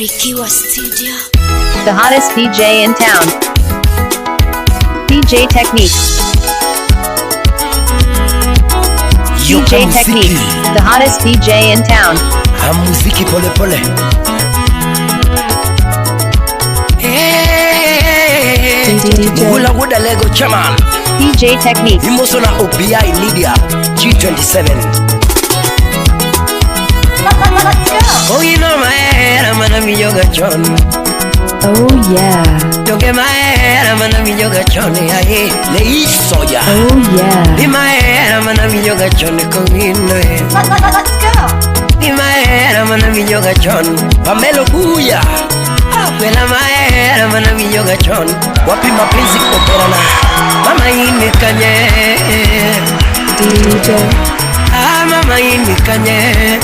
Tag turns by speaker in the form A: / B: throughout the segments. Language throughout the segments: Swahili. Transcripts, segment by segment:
A: Rikiwa Studio.
B: The hottest DJ in town. DJ Techniques. DJ Techniques. The hottest DJ in town.
C: Muziki pole pole. Mugula Wuda Lego Chaman.
B: DJ Techniques.
C: Imosona OBI Lydia G27. Oh, you know my head, I'm gonna be yoga John.
B: Oh yeah.
C: Don't get my head, I'm gonna be yoga John. Hey, Lei Soya.
B: Oh yeah.
C: In my head, I'm gonna be yoga John. Come in,
A: Let's go.
C: in my head, I'm gonna be yoga John. Pamelo Buya. Well, I'm my head, I'm gonna be yoga John. Wapi mapenzi kuperana. Mama ini kanye.
B: DJ.
C: Mama ini kanye.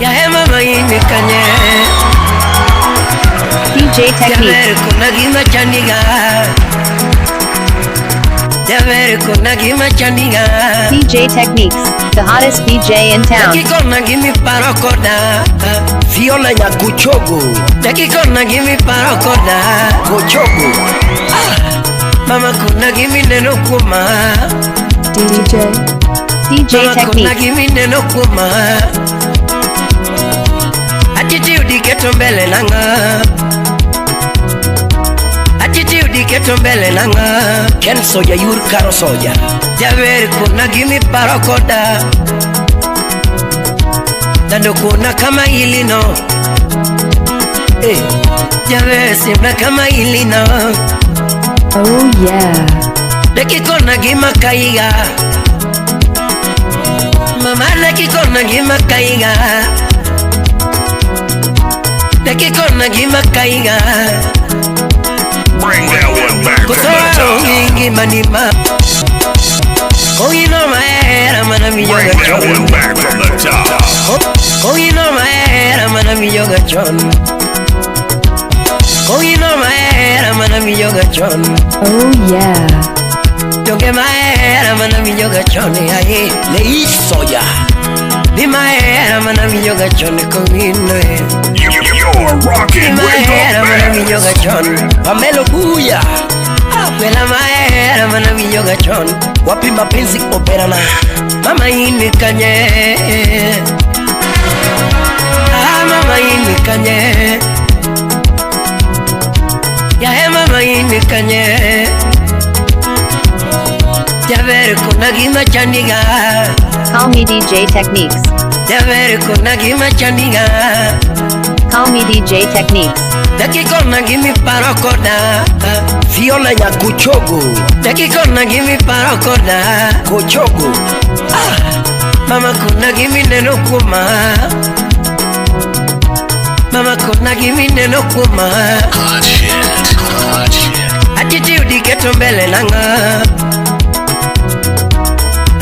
C: Ya mama ini kanye.
B: DJ Techniques.
C: Ya kuna gima chandiga. Ya kuna gima chandiga.
B: DJ Techniques. The hottest DJ in town.
C: Dakikona gimi parokoda. Fiona ya kuchogo. Dakikona gimi parokoda. Kuchogo. Mama kuna gimi neno kuma.
B: DJ
C: Mama kuna
B: Techniques.
C: gimi neno kuma. Attitude keto mbele nanga. Attitude keto mbele nanga. Ken soja yur karo soja. Javer kuna gimi parokoda. Dando kuna kama ilino. Javer simna kama ilino.
B: Oh yeah.
C: Leki kona gima kaiga. Mama leki kona gima kaiga. Leki kona gima kaiga.
D: Bring that one back from the top.
C: Gima nima. Oh, you know my head, I'm gonna be
D: Bring
C: yoga
D: that
C: John.
D: one back from the top.
C: Oh, you know my head, I'm gonna be yoga John. Oh, you know my head, I'm gonna be yoga John.
B: Oh yeah.
C: Don't get my head, I'm gonna be yoga John. Hey, Lei Soya. Be my head, I'm gonna be yoga John. Come in,
D: You're rocking
C: in my
D: with
C: head, I'm gonna be
D: the
C: yoga
D: best.
C: John. Pamelo Buya. Well, I'm my head, I'm gonna be yoga John. Wapi mapenzi kuperana. Mama ini kanye. Mama ini kanye. Ya mama ini kanye. Javer kuna gima chandiga.
B: Call me DJ Techniques.
C: Javer kuna gima chandiga.
B: Call me DJ Techniques.
C: Daki kona gimi parokoda. Fiona ya kuchogo. Daki kona gimi parokoda. Kuchogo. Mama kuna gimi neno kuma. Mama kuna gimi neno kuma.
D: Hot shit. Hot shit.
C: Attitude keto mbele nanga.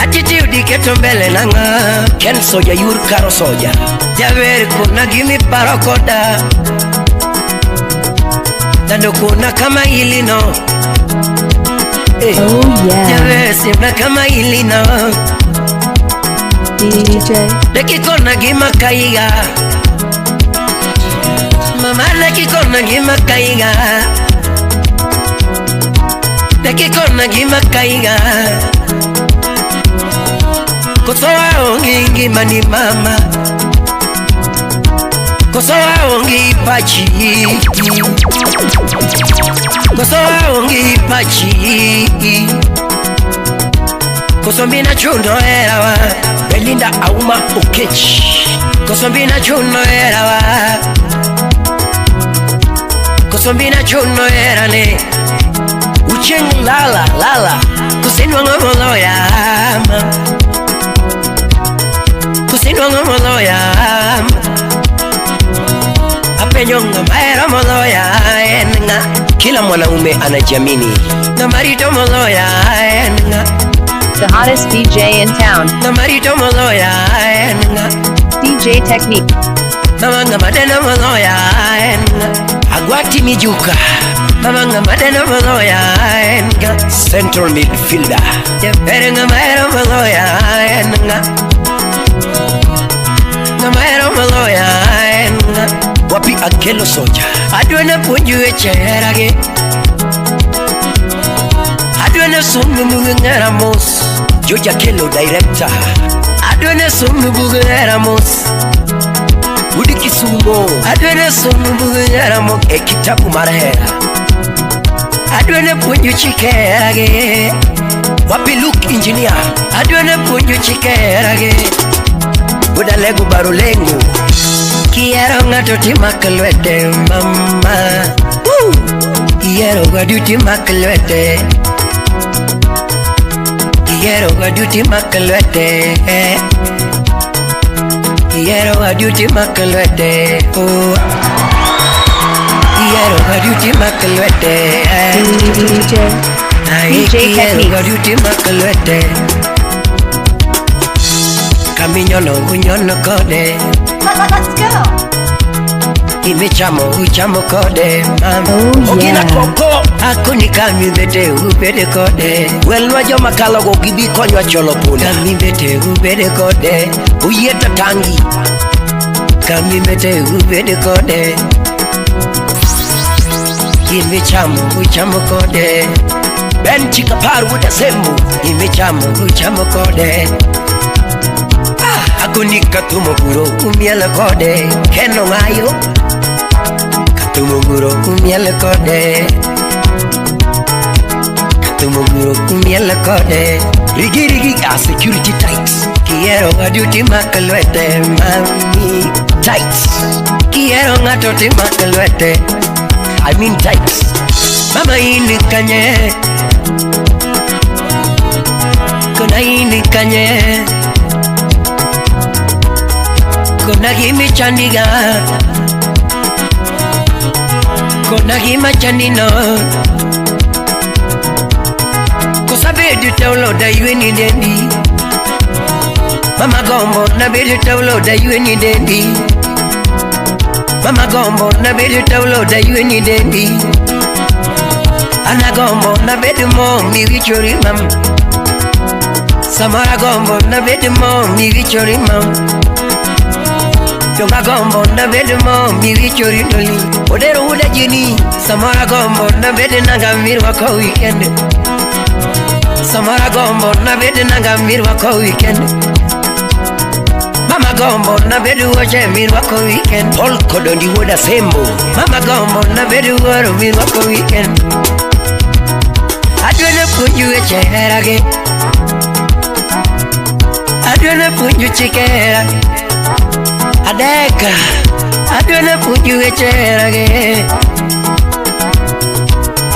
C: Attitude keto mbele nanga. Ken soja yur karo soja. Javer kuna gimi parokoda. Dando kuna kama ilino.
B: Oh yeah.
C: Javer simna kama ilino.
B: DJ.
C: Leki kona gima kaiga. Mama leki kona gima kaiga. Leki kona gima kaiga. Kosoa ongi gima ni mama. Kosoa ongi pachi. Kosoa ongi pachi. Kosombina chuno erawa. Belinda Auma Okechi. Kosombina chuno erawa. Kosombina chuno erane. Ucheng lala lala. Kusinwa ngomolo ya. Kusinwa ngomolo ya. Apenyonga maera molo ya enga. Kila mwanaume anajiamini. Na marito molo ya enga.
B: The hottest DJ in town.
C: Na marito molo ya enga.
B: DJ Technique.
C: Na manga madena molo ya enga. Agwati mijuka. Na manga madena molo ya enga. Central midfielder. Jeperenga maera molo ya enga. Na maera molo ya Wapi Akelo Soja? Adwene punju echerage. Adwene sumu mungera mos. Joja Kelo director. Adwene sumu mungera mos. Udi Kisumo. Adwene sumu mungera mos. Ekitabu marahera. Adwene punju chikerage. Wapi Luke engineer? Adwene punju chikerage. Uda lego barulengo. Quiero ngato timakalwete mama. Quiero gadu timakalwete. Quiero gadu timakalwete. Quiero gadu timakalwete. Quiero gadu timakalwete.
B: DJ Technique.
C: Gadu timakalwete. Caminyono unyono kode.
A: Let's go.
C: Imichamo uchamo kode mama.
B: Oh,
C: Ogina
B: yeah.
C: koko akuni kami bete ubede kode. Welwa joma kala go gibi konyo cholo pula. Kami bete ubede kode. Uyeta tangi. Kami bete ubede kode. Imichamo uchamo kode. Ben chikaparu uda sembu. Imichamo uchamo kode. Akuni katumo guro kumiele kode. Keno ngayo katumo guro kumiele kode. Katumo guro kumiele kode. Rigi rigi a security tights. Quiero gaduti makalwete mami. Tights. Quiero gaduti makalwete. I mean tights. Mama ini kanye. Kuna ini kanye. Kuna gimi chandiga. Kuna gima chandino. Kosa bedu taulo da yueni dendi. Mama gombo na bedu taulo da yueni dendi. Mama gombo na bedu taulo da yueni dendi. Ana gombo na bedu mo mi wichori mam. Samara gombo na bedu mo mi wichori mam. Yonga gombo na bede mo mi wichori doli. Odero uda jini. Samara gombo na bede nanga mirwa kwa weekend. Samara gombo na bede nanga mirwa kwa weekend. Mama gombo na bede uoche mirwa kwa weekend. Paul kodondi uda sembo. Mama gombo na bede uoro mirwa kwa weekend. Adwene punju echerage. Adwene punju chikera. Adeka, adwene punju echerage.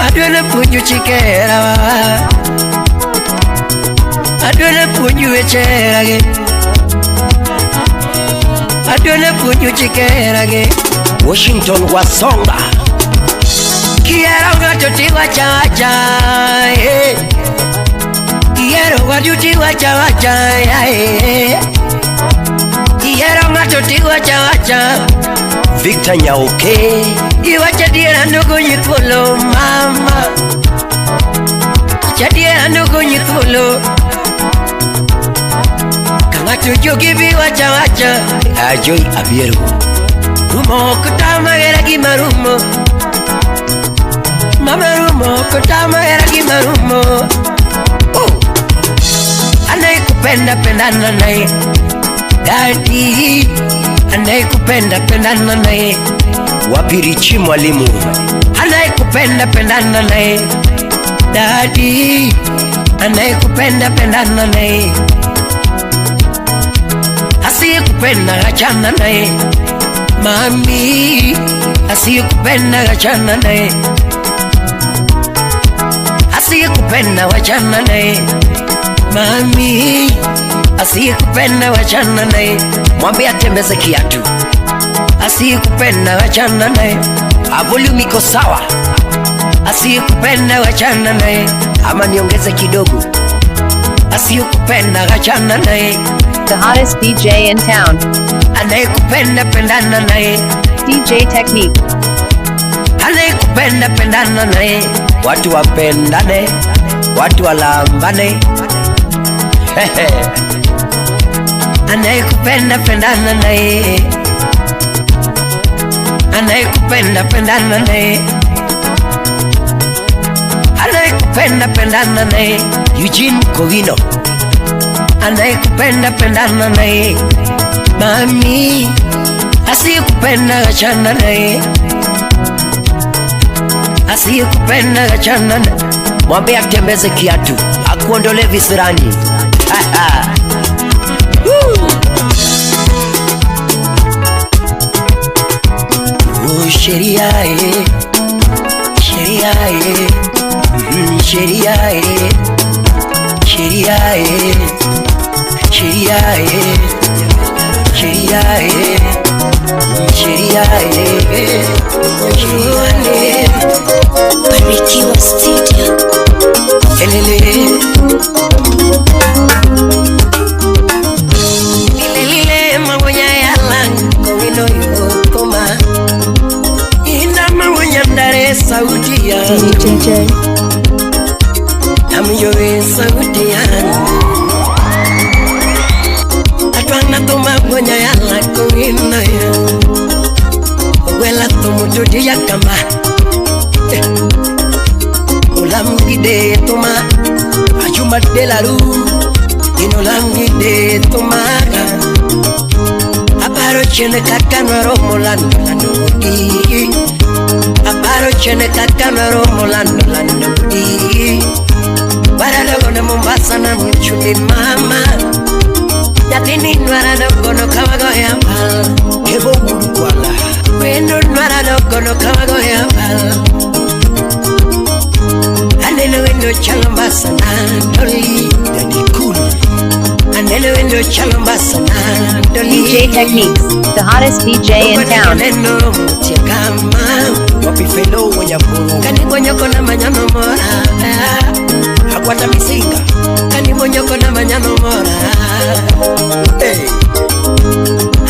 C: Adwene punju chikera. Adwene punju echerage. Adwene punju chikerage. Washington Wasonga. Quiero gato wacha. Quiero gato wacha. Quiero gato wacha. Victor Nyauke. Iwacha diera ndugu nyikulo mama. Chadiera ndugu nyikulo. Kangato jogibi wacha. Ajoy Abiero. Rumo kutama era gimarumo. Mama rumo kutama era gimarumo. Anayekupenda pendana naye. Daddy anayekupenda pendana naye. Wapi Richi mwalimu? Anayekupenda pendana naye. Daddy anayekupenda pendana naye. Asiyekupenda achana naye. Mami asiyekupenda achana naye. Asiyekupenda achana naye. Mami asiyekupenda wachana naye. Mwambie atembeze kiatu. Asiyekupenda wachana naye. Volume iko sawa. Asiyekupenda wachana naye. Ama niongeze kidogo. Asiyekupenda wachana naye.
B: The hottest DJ in town.
C: Anayekupenda pendana naye.
B: DJ Technique.
C: Anayekupenda pendana naye. Watu wapendane. Watu walambane. Anayekupenda pendana naye. anayekupenda pendana naye, anayekupenda pendana naye. Eugene Kovino, anayekupenda pendana naye. Mami, asiyekupenda achana naye, asiyekupenda achana naye. Mwambie atembeze kiatu, akuondole visirani. Sheria sheria sheria sheria sheria sheria sheria sheria
A: Barikiwa Studio.
C: elele lile mawonya yala ngino yokoma ina mawonya ndare Saudia
A: DJ
C: amyowe Saudia atwana toma wonya yala ngino yo wela tomo jodia kama Olamgide toma Ajuma de la Rue Inolamgide toma Aparo chene kakanaro molando landodi Aparo chene kakanaro molando landodi Barado na Mombasa na mchumi mama Yatini nwarado kono kawago yambal Kebo urukwala Wendo nwarado kono kawago yambal Anelo wendo chalamba sana doli Dani cool Anelo wendo chalamba sana doli
B: DJ Techniques, the hottest DJ in town.
C: Anelo mutiakama Wapi felo wanyapuru Kani bonyoko na manyano mora Hakwata misinga Kani bonyoko na manyano mora Hey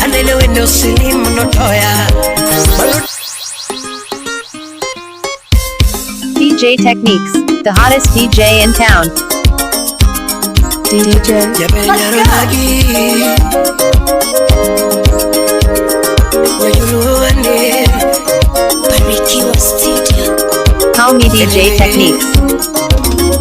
C: Anelo wendo silimu notoya
B: DJ Techniques, the hottest DJ in town.
A: DJ Barikiwa Studio.
B: Call me DJ Techniques.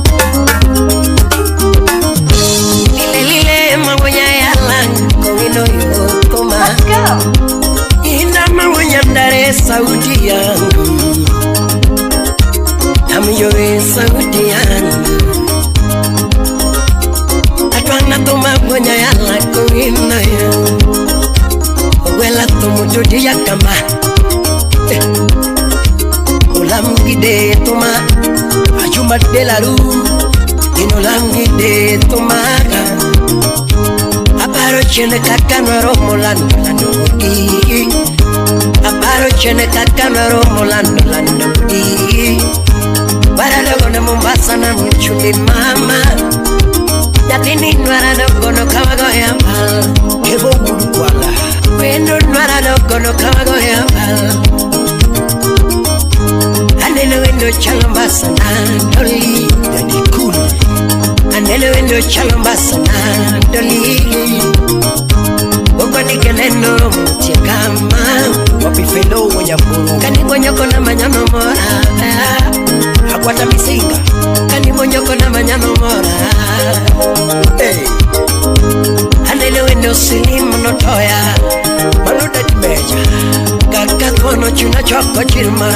A: Let's go.
C: Ina mawonya ndare Saudia amyowe Saudia atwana toma wonya yala koina yo wela tomo jodia kama Olamgide toma Ajuma de la Rue Inolamgide toma Aparo chene kakanaro molando landodi Aparo chene kakanaro molando landodi Barado na Mombasa na mchumi mama Yatini nwarado kono kawago yambal Kebo urukwala Wendo nwarado kono kawago yambal Anelo wendo chalamba sana doli Dani cool Anelo wendo chalamba sana doli Ogwani keneno mutiakama Wapi felo wanyapuru Kani bonyoko na manyano mora Hakwata misinga Kani bonyoko na manyano mora Hey Anelo wendo silimu notoya Maluda dimeja Kaka kono chuna choko chirma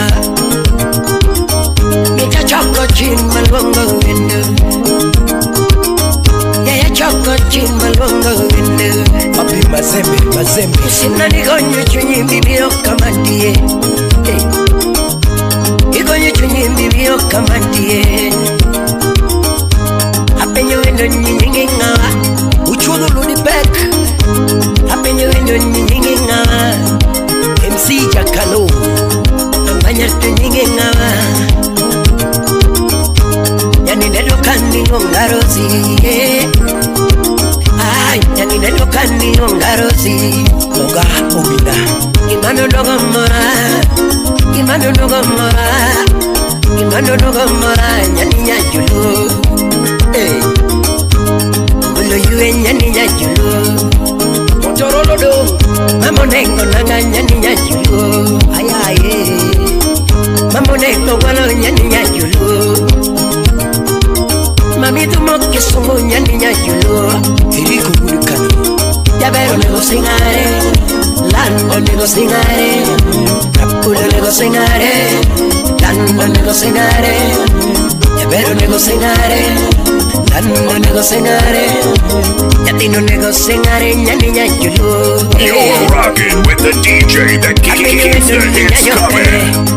C: Mita choko chirma longo wendo Yaya choko chirma longo wendo Papi mazembe Sina nigonyo chunyi mbibio kama die Hey Igonyo chunyi mbibio kama die Apenyo wendo nyingi ngawa Uchuno luni back Apenyo wendo nyingi ngawa MC Jakalo Ambanya tu nyingi ngawa Yani nedo kandi ngongarozi Ay, yani nedo kandi ngongarozi Moga obina Imano dogo mora Imano dogo mora Imano dogo mora Yani nyajulu Hey Ulo yue nyani nyajulu Motorolo do Mamonengo nanga nyani nyajulu Aya mamone no wala nyanya yulo mami tu mo que songo nyanya yulo iriko bulikana ya vero nego singare lando nego singare capulo nego singare lando nego singare ya vero nego singare lando nego singare ya tino nego singare nyanya yulo.
D: You're rocking with the DJ that keeps the hits coming.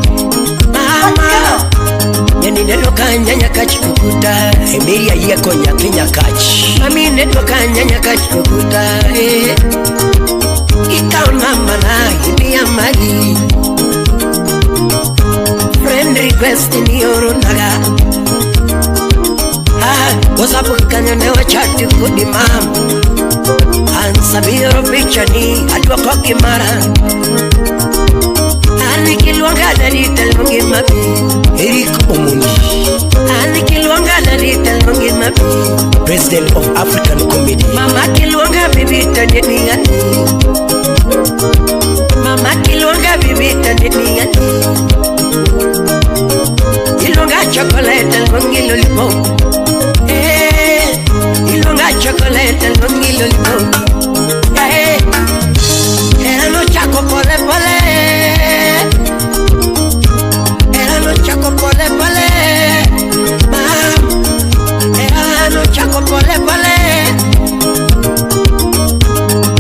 C: Yani neno kanya kachikukuta Emiria yeko nyakinya kachi Mami neno kanya kachikukuta Ikaona mana hibia magi Friend request ni oronaga Wasabu kanya newa chati kudi mam Ansabiro picha ni adwa koki mara Anikilwanga dalita lungi mabi Eriko Omondi Anikilwanga dalita lungi mabi President of African Comedy Mama kilwanga bibita ndeni ngani Mama kilwanga bibita ndeni ngani Ilwanga chocolate lungi lollipop Ilwanga chocolate lungi lollipop Era no chaco pole pole Chaco pole pole, era no chaco pole pole.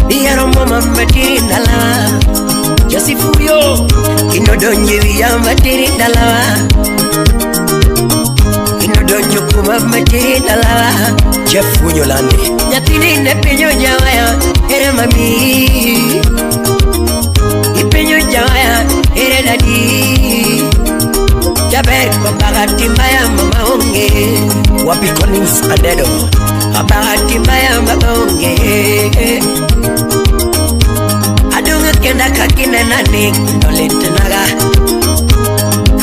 C: Diaro mama matina la, ya si fuyo, ino donye via matina la, ino donye kuma matina la. Jeff Wunyolande, ya tini ne peño jawaya, era mami, y peño jawaya, era daddy. Jaber kwa bahati mbaya mama onge Wapi Collins Adedo Bahati mbaya mama onge Adunga kenda kakine nani Kinolete naga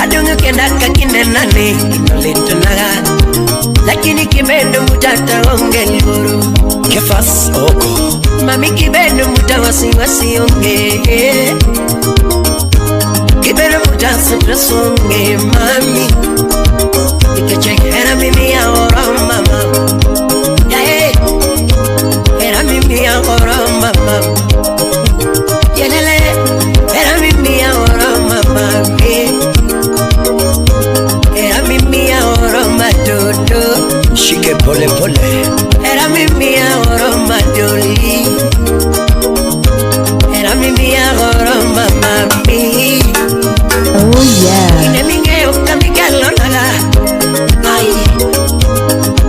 C: Adunga kenda kakine nani Kinolete naga Lakini kibendo mutata onge liburu Kefas oko Mami kibendo mutawasi wasi onge Kibera mutasa trasonge mami Ikachekera mimi ya ora mama Yeah, era mimi ya ora mama Yelele, era mimi ya ora mama Era mimi ya ora matoto Shike pole pole Era mimi ya ora madoli Era mimi ya ora mama
B: Oh yeah.
C: Inemingeo kamikelo naga Ay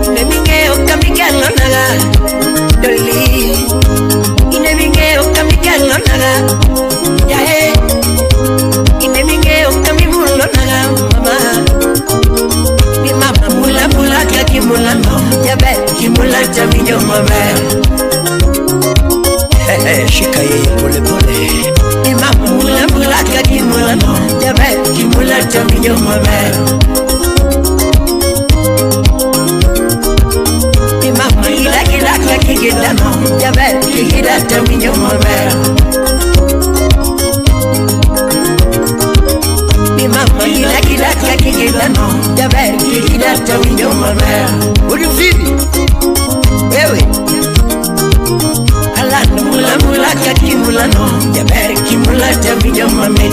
C: Inemingeo kamikelo naga Doli Inemingeo kamikelo naga Yae Inemingeo kamimulo naga Mama Mi mama mula mula kakimula no Yabe kimula chaminyo mame Shika yeye pole pole Mi mama mula mula kakimula no Yabe kimula chaminyo mame Mi mama ila kila kakikita no Yabe kikita chaminyo mame Mi mama ila kila kakikita no Yabe kikita chaminyo mame Udufini Wewe Alano mula mula kakimula no Yabe kimula chaminyo mame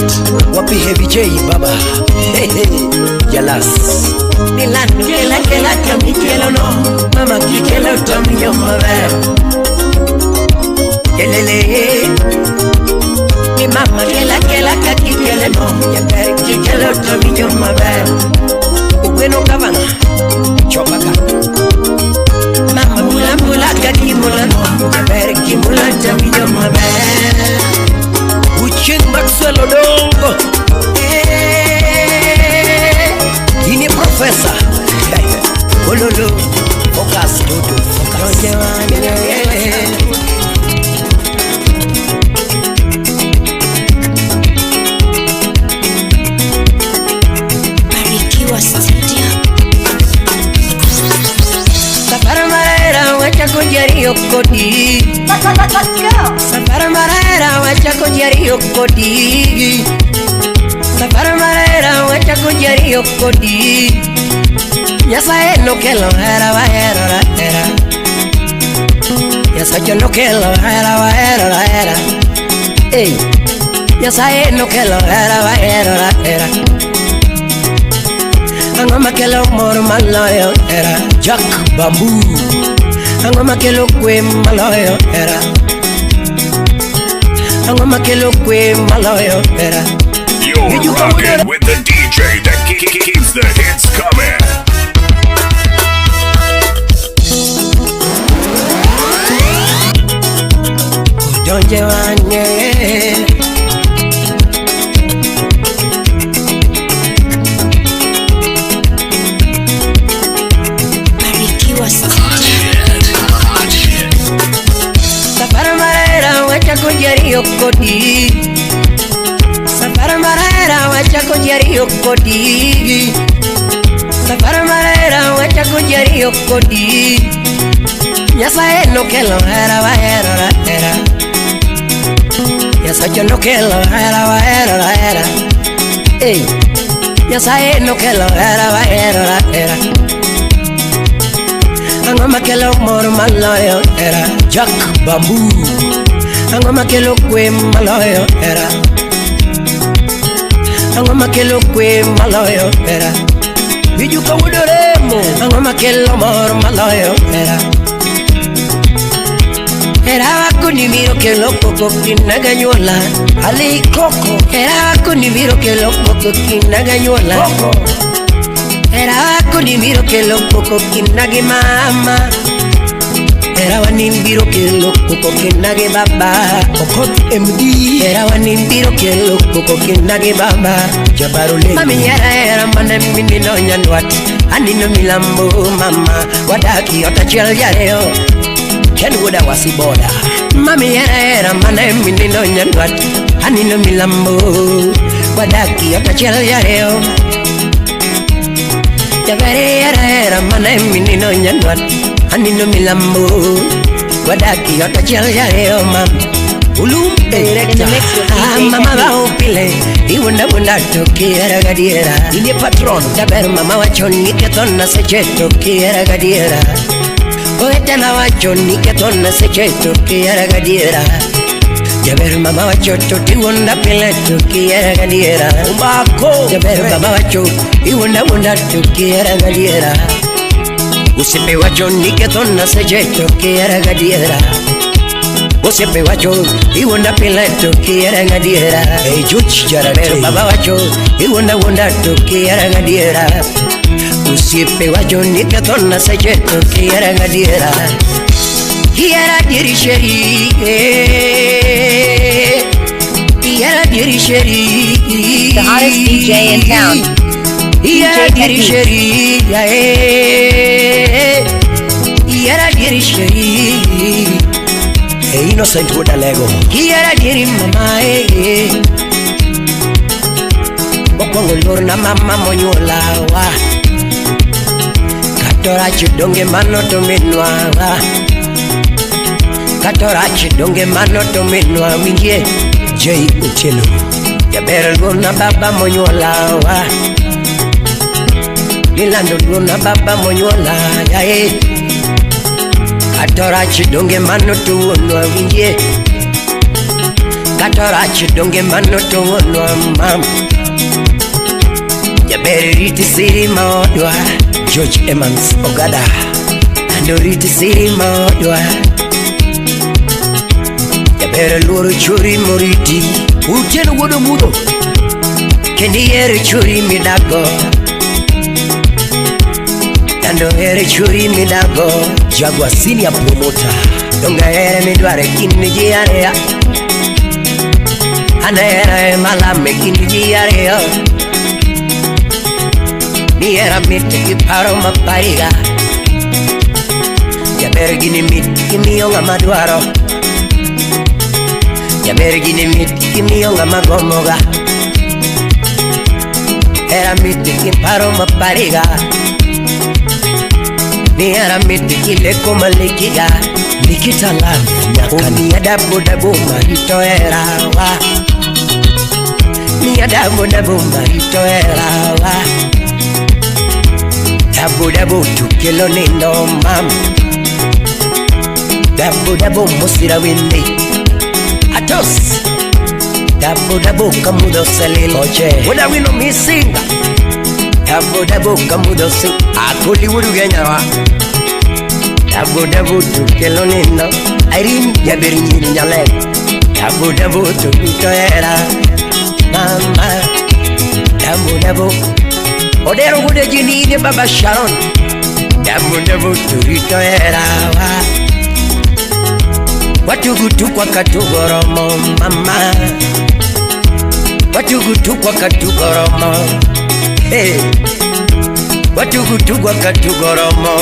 C: Wapi Heavy J baba Hey hey Yalas Milano kela kamikelo no Mama kikelo chaminyo mame Kelele Mi mama kela kakikele no Yabe kikelo chaminyo mame Uweno kavana Chopaka Mama mula mula kakimula no Yabe kimula chaminyo mame Uchin Maxwell Odongo Ini Professor Ololo Focus Dodo Focus
A: Barikiwa Studio.
C: Safari marera wacha kujario kodi
B: Let's go.
C: Safari marera wacha kujario kodi Safari marera wacha diario kodi Nyasaye no kelo hera wa hera hera Nyasaye no kelo hera wa hera hera Ey Nyasaye no kelo hera wa hera hera Angoma kelo mor maloyo hera Jack Bamboo Angoma kelo kwe maloyo hera Angoma kelo kwe maloyo hera
D: You're rocking with the DJ that keeps the hits coming.
C: Donje wange
A: Barikiwa Studio.
C: Safari marera wacha kujario kodi Safari marera wacha kujario kodi Safari marera wacha kujario kodi Nyasaye no kelo hera wa hera hera Nyasaye no kelo hera wa hera hera Ey Nyasaye no kelo hera wa hera hera Angoma kelo mor maloyo hera Jack Bamboo Angoma kelo kwe maloyo hera Angoma kelo kwe maloyo hera Bijuka wudoremo Angoma kelo mor maloyo hera Era wako ni miro kelo koko kinaganyola Ali koko Era wako ni miro kelo koko kinaganyola Koko Era wako ni miro kelo koko kinagi mama Era wani mbiro kelo koko kinagi baba Okot MD Era wani mbiro kelo koko kinagi baba Jabarule Mami era mana mimi no nyanwat Anino milambo mama Wadaki yota chel yareo Kenwood wasiboda Mami era mana mimi no nyanwat Anino milambo Wadaki yota chel yareo Jabere era mana mimi no nyanwat Anino milambo Wadaki yota chel yareo mam Ulum director mama wa upile Iwunda wunda tokiera gadiera Ile patron Jaber mama wa choni ketona secheto kiera gadiera Oetana wa choni ketona secheto kiera gadiera Jaber mama wa choto tiwunda pile tokiera gadiera Umbako Jaber mama wa cho Iwunda wunda tokiera gadiera Usipe wa choni ketona secheto kiera gadiera Usipe wacho, iwunda pileto kiera ngadiera Hey Juch Jarabero baba wacho, iwunda wunda to kiera ngadiera Usipe wacho nikatona sejeto kiera ngadiera Kiera dirisheri Kiera dirisheri
B: The hottest DJ in town.
C: Kiera dirisheri Kiera dirisheri Innocent Wodalego Kiera diri mama Bokongo lor na mama monyola wa Katora chidonge mano to minwa wa Katora chidonge mano to minwa wingie J Uchelo Jabere lor na baba monyola wa Nilando lor na baba monyola ya Katora chidonge mano tuonwa wingie Katora chidonge mano tuonwa mam Jabere riti siri maodwa George Emmons Ogada Ando riti siri maodwa Jabere loro churi moriti Uteno wodo mudo Kendi yere churi midago Ando ere churi midago Jagwa senior promoter Donga ere midware kiniji area Ana ere malame kiniji area Mi era mite kiparo mapariga Jabere gini miti kimiyonga madwaro Jabere gini miti kimiyonga magomoga Era miti kiparo mapariga Ni era miti kile koma likiga Likita love nyakani Ni adabu dabu marito era wa Ni adabu dabu marito era wa Dabu dabu tukelo nindo mam. Dabu dabu musira windi. Atos. Dabu dabu kamudo salil. Oche. Wada wino misinga. Dabu dabu kamudo sing. Akuli wuru genyawa. Dabu dabu tukelo nindo. Airin yabiri nyiri nyale. Dabu dabu tukito era. Mama. Dabu dabu. Odero gude jini de Baba Sharon. Dabu dabu turito era wa. Watugutu kwa katugoromo mama. Watugutu kwa katugoromo. Hey. Watugutu kwa katugoromo.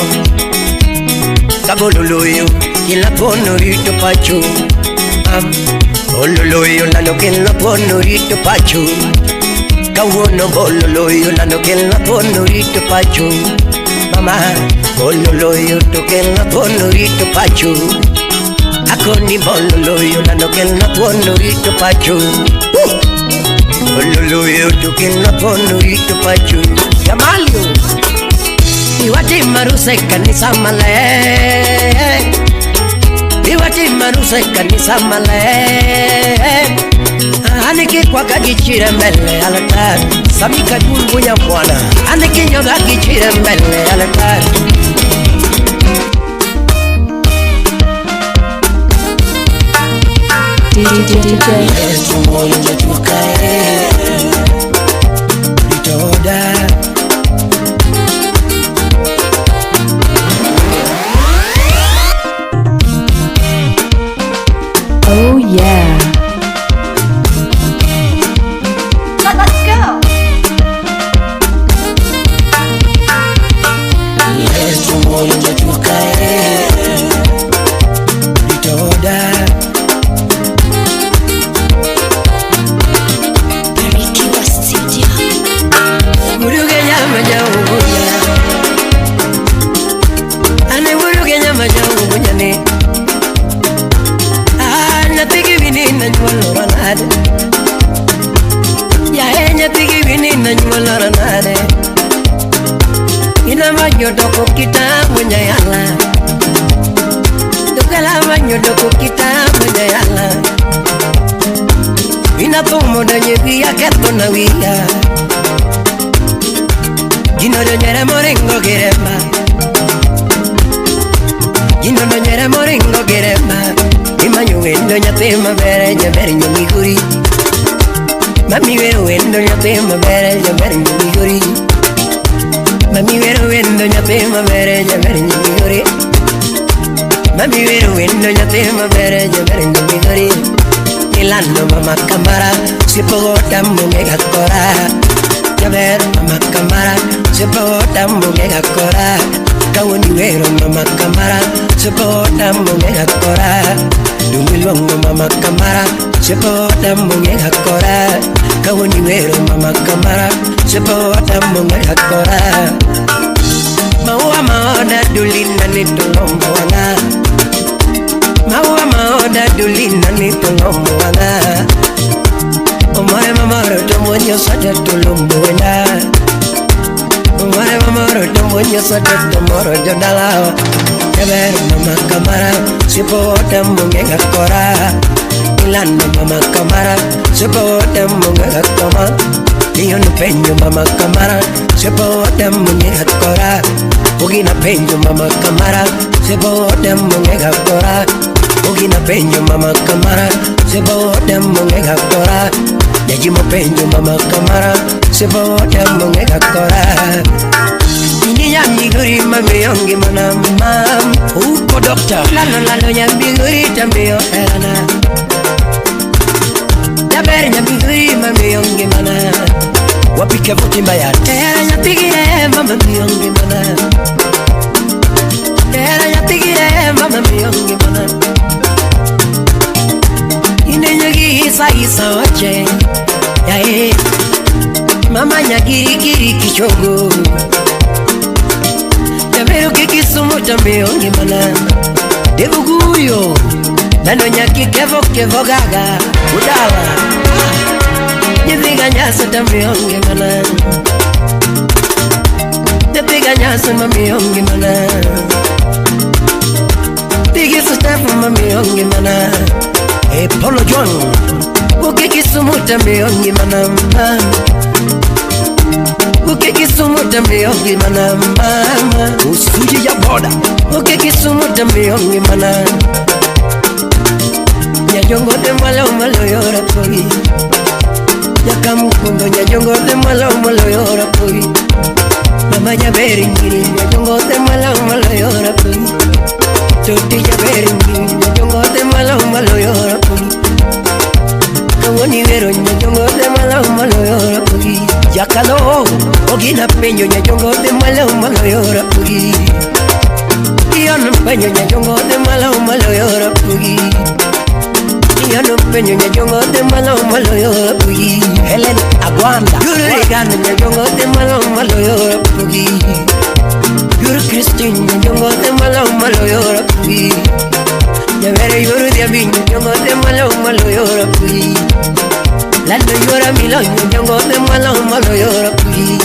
C: Kabololoyo kila ponorito pacho. Bololoyo nano kila ponorito pacho. Kawono bololoyo nano kila ponorito pacho. Mama bololoyo to kila ponorito pacho. Akoni bololoyo nano kila ponorito pacho. Bololoyo to kila ponorito pacho. Yamalio Iwati maruse kanisa male. Iwati maruse kanisa male. Aniki kwa kagichire mbele altar. Samika dungu ya mwana. Aniki nyoga gichire mbele altar.
A: DJ
C: Yesu moyo nyetukae. Itoda.
A: Oh yeah.
B: Let's go.
C: Yesu moyo nyetukae. Itoda.
A: Barikiwa Studio.
C: Buruge nyama jaubunya. Ane buruge nyama jaubunya ne. Nyatiki vini na nyuwa nade. Ya nyatiki vini na nyuwa nade. Ina manyo doko kitabu nyayala. Dokala manyo doko kitabu nyayala. Ina pomo da nyebiya keto na wiya. Gino do nyere moringo girema. Gino do nyere moringo girema. Imanyo wendo nyathi mabere jaber nyamigori. Mami wero wendo nyathi mabere jaber nyamigori. Mami wero wendo nyathi mabere jaber nyamigori. Mami wero wendo nyathi mabere jaber nyamigori. Ilano mama kamara sipo damu mega kora. Jaber mama kamara sipo damu mega kora. Kawoni wero mama kamara sipo damu mega kora. Dumilongo mama kamara sepo damu ngeka kora. Kawoni wero mama kamara sepo damu ngeka kora. Maua maoda dulina nitulombo wana. Maua maoda dulina nitulombo wana. Omare mamaro tomonyo sade tulombo wana. Omare mamaro tomonyo sade tomoro jodala. Jaber mama kamara sipo damu ngeka kora. Ilano mama kamara sipo damu ngeka koma. Niyo penyo mama kamara sipo damu ngeka kora. Ugina penyo mama kamara sipo damu ngeka kora. Ugina penyo mama kamara sipo damu ngeka kora. Yajimo penyo mama kamara sipo damu ngeka kora. Nyamiguri mami yongi mana mam. Uko dokta lalo nyamiguri tambiyo erana. Jaber nyamiguri mami yongi mana. Wapike vuti mbaya tera nyapigire mama miyongi mana. Tera nyapigire mama miyongi mana. Ine nyagi isa wache. Yae mama nyagiri kiri kichogo. Jamero kikisumu tambiyo mana. Debuguyo nano nyaki kevo gaga. Udawa Nyiviga nyasa tambiyo mana. Ganyas mami ongi mana Biggest step mami ongi mana Polo John Uke kisumuta mi ongi mana Uke kisumuta mi ongi mana Usuji ya boda Uke kisumuta mi ongi mana Nyajongo de malo malo yora poi Yakamukundo nyajongo de malo malo yora poi Mama ya beringiri nyajongo de malo malo yora poi Toti ya beringiri nyajongo de malo malo yora poi Kawoni vero nyajongo de malo malo yora poi Yakalo ogina peño nyajongo de malo malo yora poi Ion peño nyajongo de malo malo yora poi Ion peño nyajongo de malo malo yora poi Helen Aguanda Yuru regano nyajongo de malo malo yora poi Yuru Christine nyajongo de malo malo yora poi Yavere yuru diabi nyajongo de malo malo yora poi Lando yura milo nyajongo de malo malo yora poi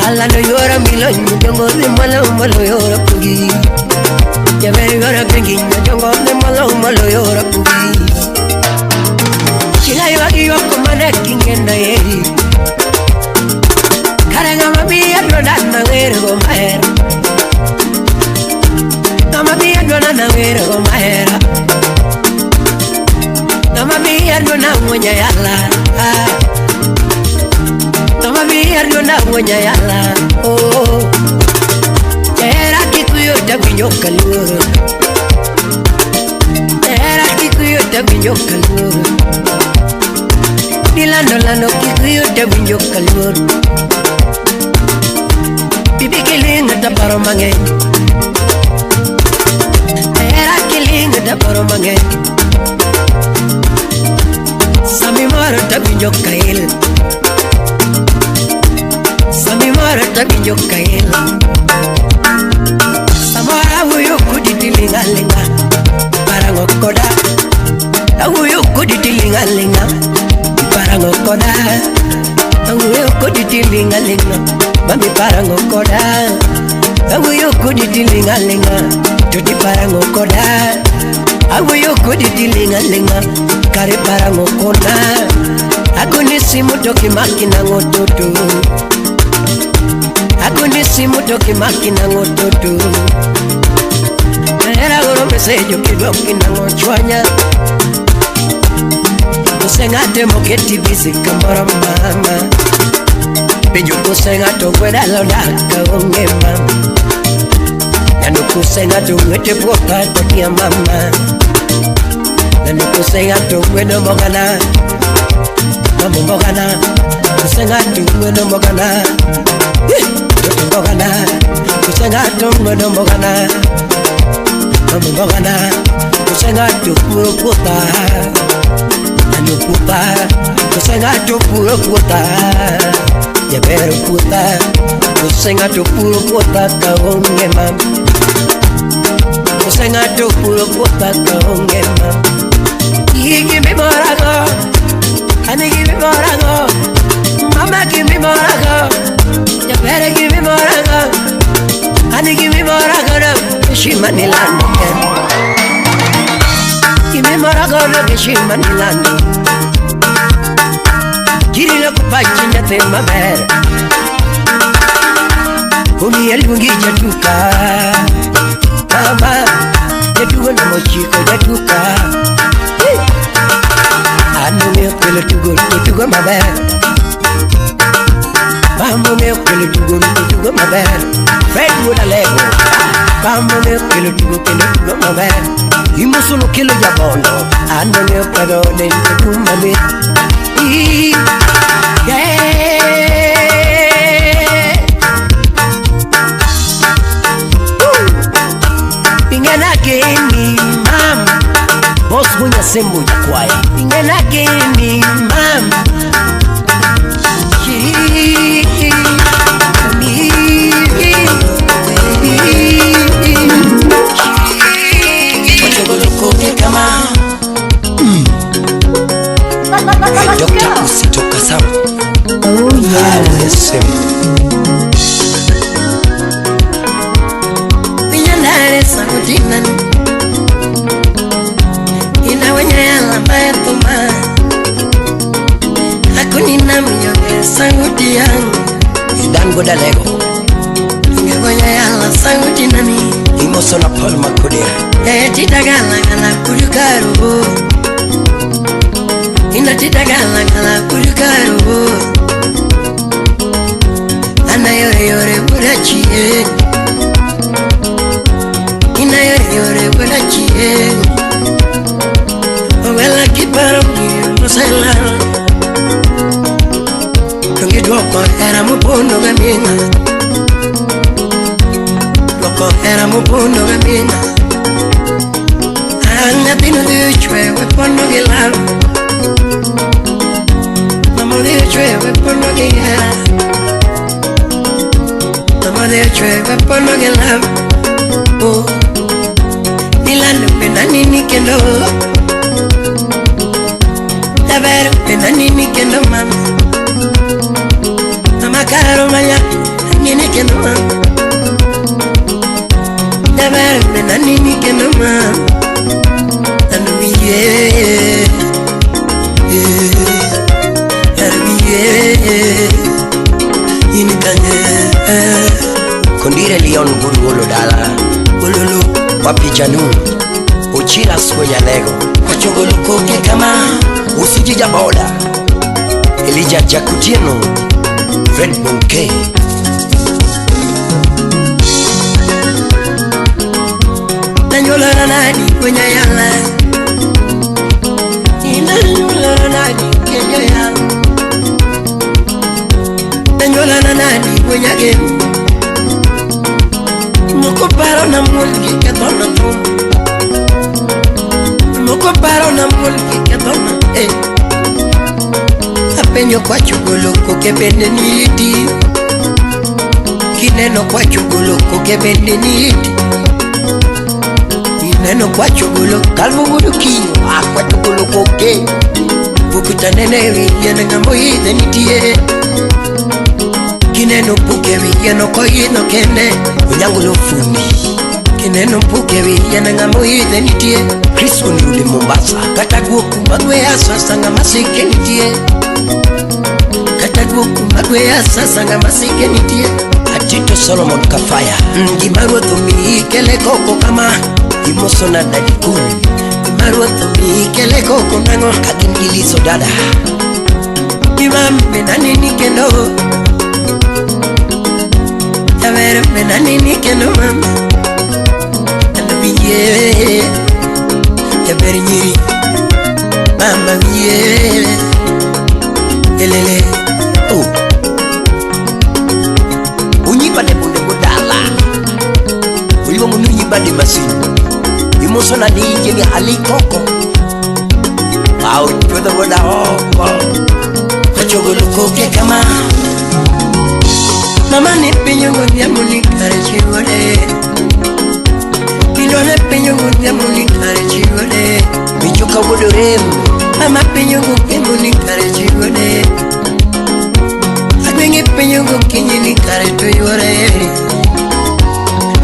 C: Alando yura milo nyajongo de malo malo yora poi Yavere yura kengi nyajongo de malo malo yora poi Chila iwagi yoko maneki ngenda yeri Karanga mami adrona na wergo mahera Mami adrona na wergo mahera Mami adrona mwenye yala Mami adrona mwenye yala Oh Tera kikuyo tabinyo kaluro Tera kikuyo tabinyo kaluro Dilano lano kikuyo tabinyo kaluro Bibi kilinga taparo mange Tera kilinga taparo mange Sami maro tabinyo kail Sami maro tabinyo kail Samara huyo kuditilinga linga Parangokoda Huyo kuditilinga linga Parangokoda Huyo kuditilinga linga Mami parangokoda Huyo kuditilinga linga Tuti parangokoda Huyo kuditilinga linga Kare parangokoda Akunisi mutoki makina ngototo Akunisi mutoki makina ngototo Era goro mesejo kidoki na ngochwanya Kusengate moketi bisi kamara mama Benjo kusengato kweda lodaka onge mama Nanu kusengato mwete poka tokia mama Nanu kusengato kweda mogana Mamu mogana Kusengato kweda mogana Toto mogana Kusengato kweda mogana Mamu mogana Kusengato puro puta Nanu puta Kusengato puro puta Yabero puta Kusengato puro puta kaonge mam Kusengato puro puta kaonge mam Give me morago Honey give me morago Mama give me morago Yabero give me morago Honey give me morago Shimanilano Give me morago Shimanilano Girilo kupachina tema bere Umi elungi jatuka Mama Jatuka na mochiko jatuka Anu meo kele tugo mabere Bambo meo kele tugo mabere Fred woda lego Bambo meo kele tugo mabere Imo solo kele jabondo Anu meo kado de tugo mabere Ingena geni mam Boss hunya sembo ya kwaya Ingena geni mam Wachogoloko kama Dr. Usito Kasam.
A: Oh yeah.
C: Listen. sauti yangu Idango Dalego Ngegonya yala sauti nani Imoso na Paul Makodera Titagala gala kujukaro Ina titagala gala kujukaro Ana yore yore burachie Ina yore yore burachie Owela kibaro ni musela Kongi dwoko era mupondo gaminga Dwoko era mupondo gaminga Anga tino dichwe wepondo gilalo Mamo dichwe wepondo gilalo Mamo dichwe wepondo gilalo Oh Milano pena nini kendo Davvero pena nini kendo mama Mama caro maya nini kendo mama Davvero pena nini kendo mama Kondire Leon Gulu Dala Ululu Wapijanu Uchila Skwenya Lego Wachongolo koke kama Usijija boda Elijah Jakutieno Fred Bunke Nanyola na nani kwenye yala Nanyola na nani kwenye yala Nanyola na nani kwenye game Moko paro na mulki katona tum Moko paro na mulki katona Apenyo kwa chuguloko kebende niti Kineno kwa chuguloko kebende niti Kineno kwa chuguloko kalmungudu kinyo Akwa chuguloko ke Bukuta nenewi yana ngambo hide nitie Kineno pukewi yana koyino kende Unyangulo fundi Kineno pukewi yana ngambo hide nitie Chris Oniule Mombasa Kataguoku magwe aswa sanga masike nitie Kataguoku magwe aswa sanga masike nitie Atito Solomon Kafaya Ngimaru thumi kele koko kama Imoso na dadikuni Ngimaru thumi kele koko nango Kakingilizo dada Imambe na nini kendo Tavere me na nini kendo mama Anabiye Tavere nyiri Mama biye Elele Oh Unyibade bunde budala Uliwa munu unyibade masini Imoso na nije ni halikoko Wow, chweda wada hoko Kachogolo koke kama Mama ni pinyo ngondia muni kare chiwale Pino ne pinyo ngondia muni kare chiwale Michoka wodo remu Mama pinyo ngondia muni kare chiwale Abingi pinyo ngondia ni kare to yore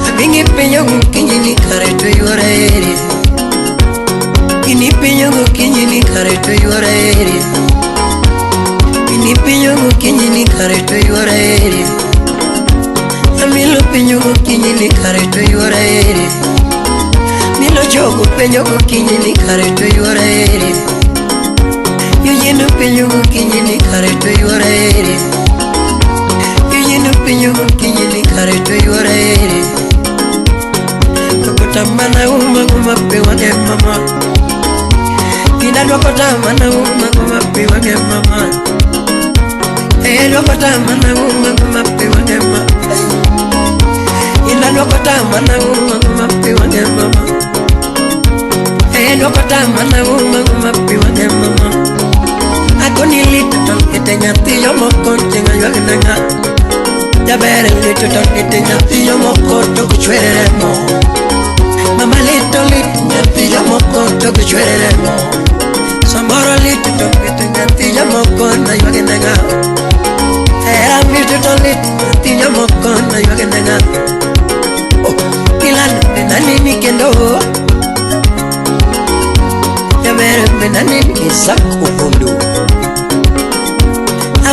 C: Abingi pinyo ngondia ni kare to yore Ini pinyo ngondia ni kare to yore Ini pinyo ngondia ni kare to yore Milo penyo kinyi ni kareto yore Milo jogo penyo kinyi ni kareto yore Yuyenu penyo kinyi ni kareto yore Yuyenu penyo kinyi ni kareto yore Kokota mana uma pewa ke mama Ina dokota mana uma pewa ke mama Dokota mana uma pewa ke mama Ina dokota mana uma pewa ke mama Dokota mana uma pewa ke mama Akoni lito tongete nyati yomo konte ngayogenanga Jabere lito tongete nyati yomo konte kuchwerere mo Mama lito nyati yomo konte kuchwerere mo Samboro lito tongete nyati yomo konte ngayogenanga Era lito tongete nyati yomo konte ngayogenanga Ilana benani nikendo Jabere benani Isaac Upundu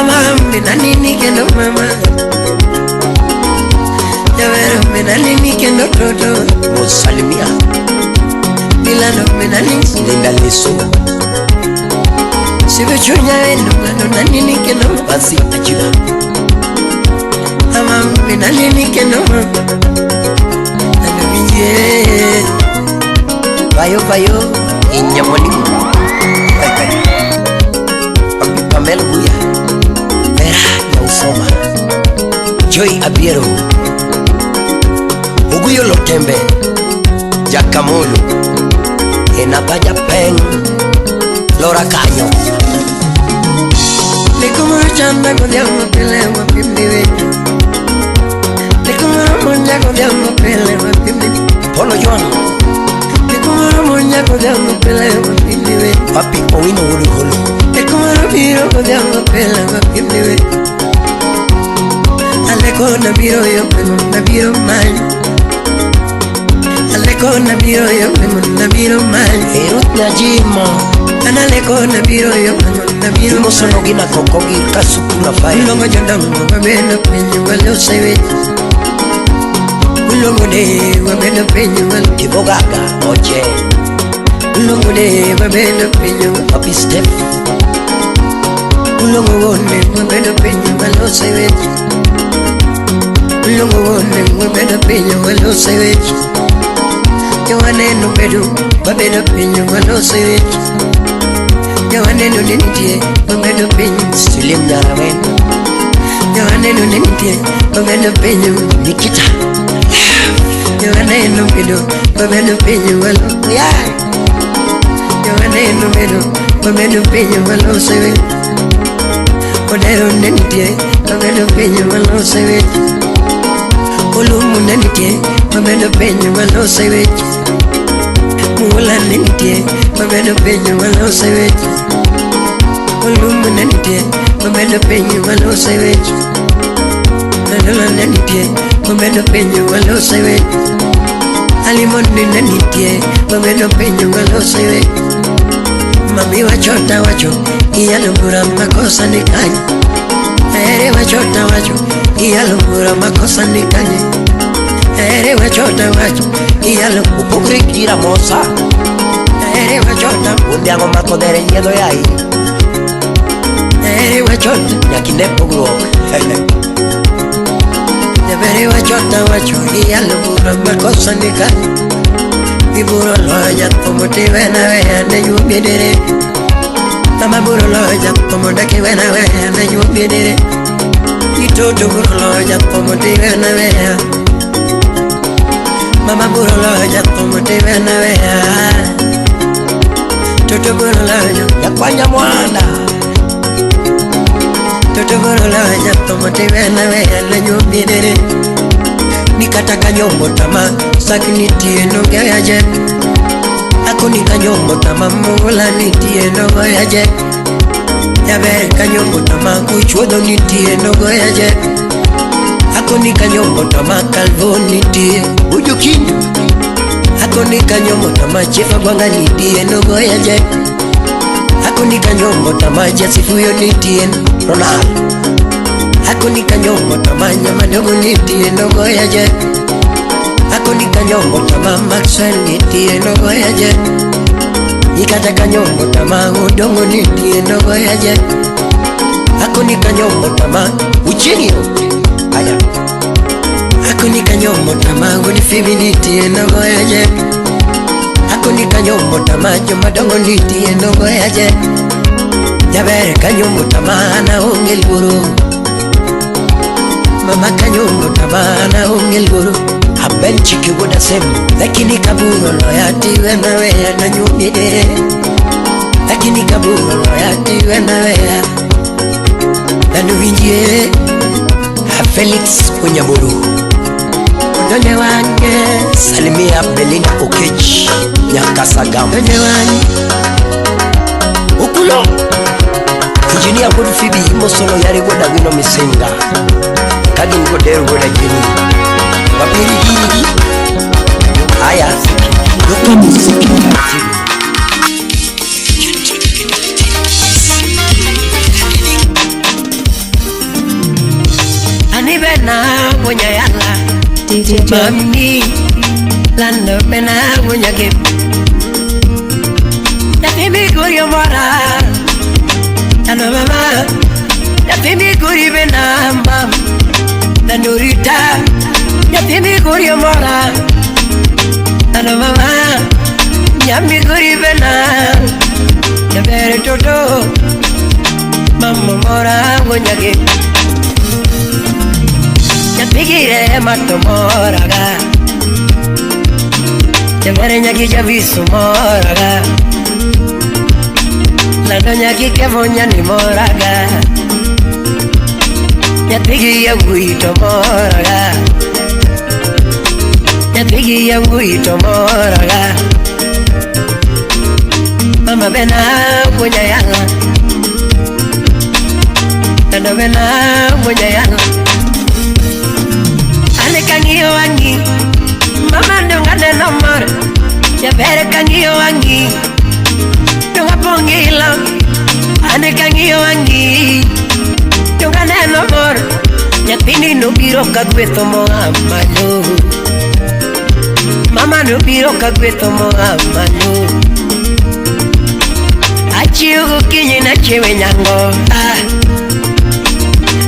C: Mama mina nini kendo mama Yawero mina nini kendo toto Musalimia Milano mina nini Linda Liso Sibuchunya wendo Mano nini kendo Basi ajila Mama mina nini kendo mama Nano minje Bayo bayo Inyamonimu Pamela Buya Vera Nausoma Joy Abiero Uguyo Lotembe Jakamolo Enapa Japeng Lora Canyo Likumuru chanda kudiamo pele wapimni wetu Likumuru munja kudiamo pele wapimni Polo Joan Likumuru munja kudiamo pele wapimni wetu Papi Owino Uri Hulu Likumuru biro kudiamo pele wapimni wetu Aleko na biro yo pengo na biro mani Aleko na biro yo pengo na biro mani Erut na jimo Analeko na biro yo pengo na biro mani Moso nogina kokogi kasukuna fai Ulongo jondango wabena penyo wale usewe Ulongo de wabena penyo wale Kibogaga oche Ulongo de wabena penyo Papi Steph Ulongo wone wabena penyo wale usewe Ulongo wone wabena penyo wale usewe Yawane no bedu wabena penyo wale usewe Yawane no ninitie wabena penyo Silim Narawen Yawane no ninitie wabena penyo Nikita Yawane no bedu wabena penyo wale Yawane no bedu wabena penyo wale usewe Odero ninitie wabena penyo wale usewe Ulumu ninitie wabena penyo wale usewe Mula ninitie wabena penyo wale usewe Ulumu ninitie wabena penyo wale usewe Nanola ninitie wabena penyo wale usewe Alimondi ninitie wabena penyo wale usewe Mami wachota wacho iyalubura makosa nikanye Ere wachota wacho iyalubura makosa nikanye Ere wachota wacho iyalubura kira mosa Ere wachota undiango makodere nyedo yai Ere wachota nyakine pogro Ere wachota wacho iyalubura makosa nikanye Iburo loja tomote wena wena yubidere Mama buro loja tomote ke wena wena yubidere Itoto buro loja tomote wena wena Mama buro loja tomote wena wena Toto buro loja yakwanya mwanda Toto buro loja tomote wena wena yubidere Nikataka nyombo tama sakini tieno gayaje Ako nika nyombo tama mula ni tieno gayaje Yabere ka nyombo tama kuchwodo ni tieno gayaje Ako nika nyombo tama kalvo ni tie Uju kindu Ako nika nyombo tama chefa gwanga ni tieno gayaje Ako nika nyombo tama jasifuyo ni tieno Ronald Ako nika nyombo tama nyama dogo ni tieno gayaje Ako nika nyombo tama Maxwell ni tieno gayaje Ikataka nyombo tama udongo ni tieno gayaje Ako nika nyombo tama uchinio Aya Ako nika nyombo tama unifibi ni tieno gayaje Ako nika nyombo tama joma dongo ni tieno gayaje Yabere ka nyombo tama na ungel guru Mama ka nyombo tama na ungel guru Abenchi kigoda semu Lakini kaburo loyati wena wea na nyumide Lakini kaburo loyati wena wea Na nuvinjie Felix Unyaburu Odone wange Salimia Belinda Okech Nyakasagam Odone wange Ukulo Engineer Good Phoebe Mosolo yari goda wino misenga Kagin goderu goda jini Wapiri hii Aya Yoka muziki taratibu
A: DJ.
C: Mami, lando pena munyake. Nafimi guri mora, ano mama. Nafimi guri benamba, nanurita. Nafimi guri mora, ano mama. Nyami guri bena, nabere toto. Mama mora munyake. Nafigire mato moraga. Nabere nyaki javisu moraga. La doña que voña ni moraga. Ya tigi ya guito moraga. Ya tigi ya guito moraga. Mama bena bunya yanga. Tanda bena bunya yanga. Ane kangiyo wangi. Mama ndongane nomor. Ya bere kangiyo wangi. Pongila, ane kangiyo wangi, yunga neno mor, nyatini no biro kagweto mo amalo, mama no biro kagweto mo amalo, achiugo kinyi na chewe nyango,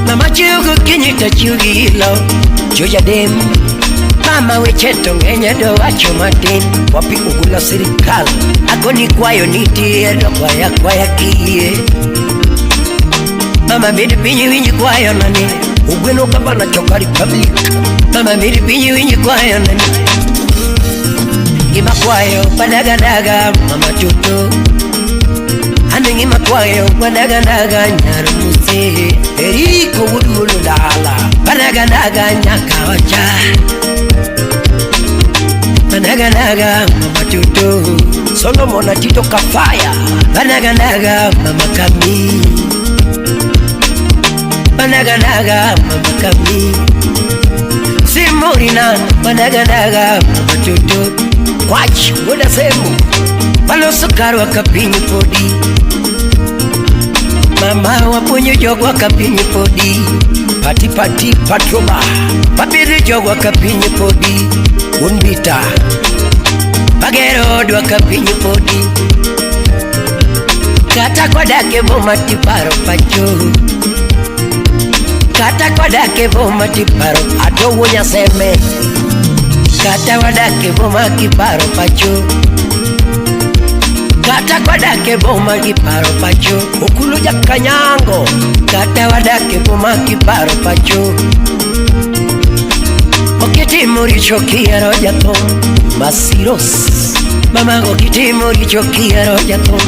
C: mama chiugo kinyi ta chiugilo, joja dem. Mama wecheto ngenya do wacho matin. Wapi ugula sirikal, ako ni kwayo nitiye do kwaya kiye. Mama bidi pinyi winyi kwayo nani, ugweno kaba na choka republic. Mama bidi pinyi winyi kwayo nani, ngima kwayo padagadaga mama chuto. Ane ngima kwayo padagadaga nyarumuse. Eriko wudulu dala, padagadaga nyakawacha. Banaganaga mama tuto, Solomon na Tito Kafaya. Banaganaga mama Kami. Banaganaga mama Kami. Simurina banaganaga mama tuto. Watch woda semu. Palo sukari wakapinyi podi. Mama wapunyo jogo wakapinyi podi. Pati patroba. Papiri jogo wakapinyi podi. Unbita Pagero dwa kapinyi podi. Kata kwa dake boma tiparo pacho. Kata kwa dake boma tiparo ato wonya seme. Kata kwa dake boma kiparo pacho. Kata kwa dake boma kiparo pacho. Ukulu ya kanyango. Kata kwa dake boma kiparo pacho. Okiti muri chokia roja tom Masiros Mama okiti muri chokia roja tom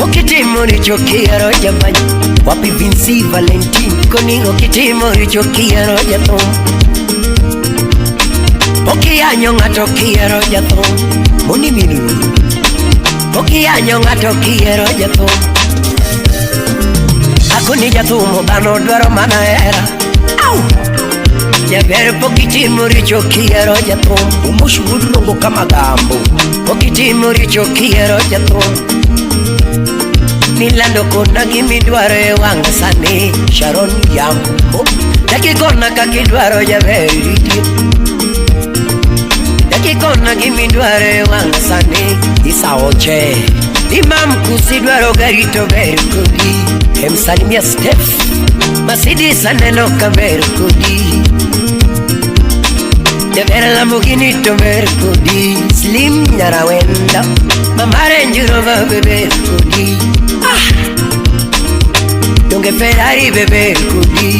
C: Okiti muri chokia roja bany Wapi Vinci Valentine Koni okiti muri chokia roja tom Okianyo ngato kia roja tom Muni minu Okianyo ngato kia roja tom Ako ni jatumo bano dwaro mana era Au ya bere pokiti muri chokia roja tom. Umushu udulongo kama gambo. Pokiti muri chokia roja tom. Nilando kona gimi dware wanga sane. Sharon yambo. Daki kona kaki dwaro ya bere. Daki kona gimi dware wanga sane. Isa oche. Imam kusi dwaro garito bere kodi. Emsalimia Steph. Masidi sanelo kabere kodi. Devere Lamborghini to Mercodi. Slim Narawenda Mama Range Rover bebe kodi. Donge Ferrari bebe kodi.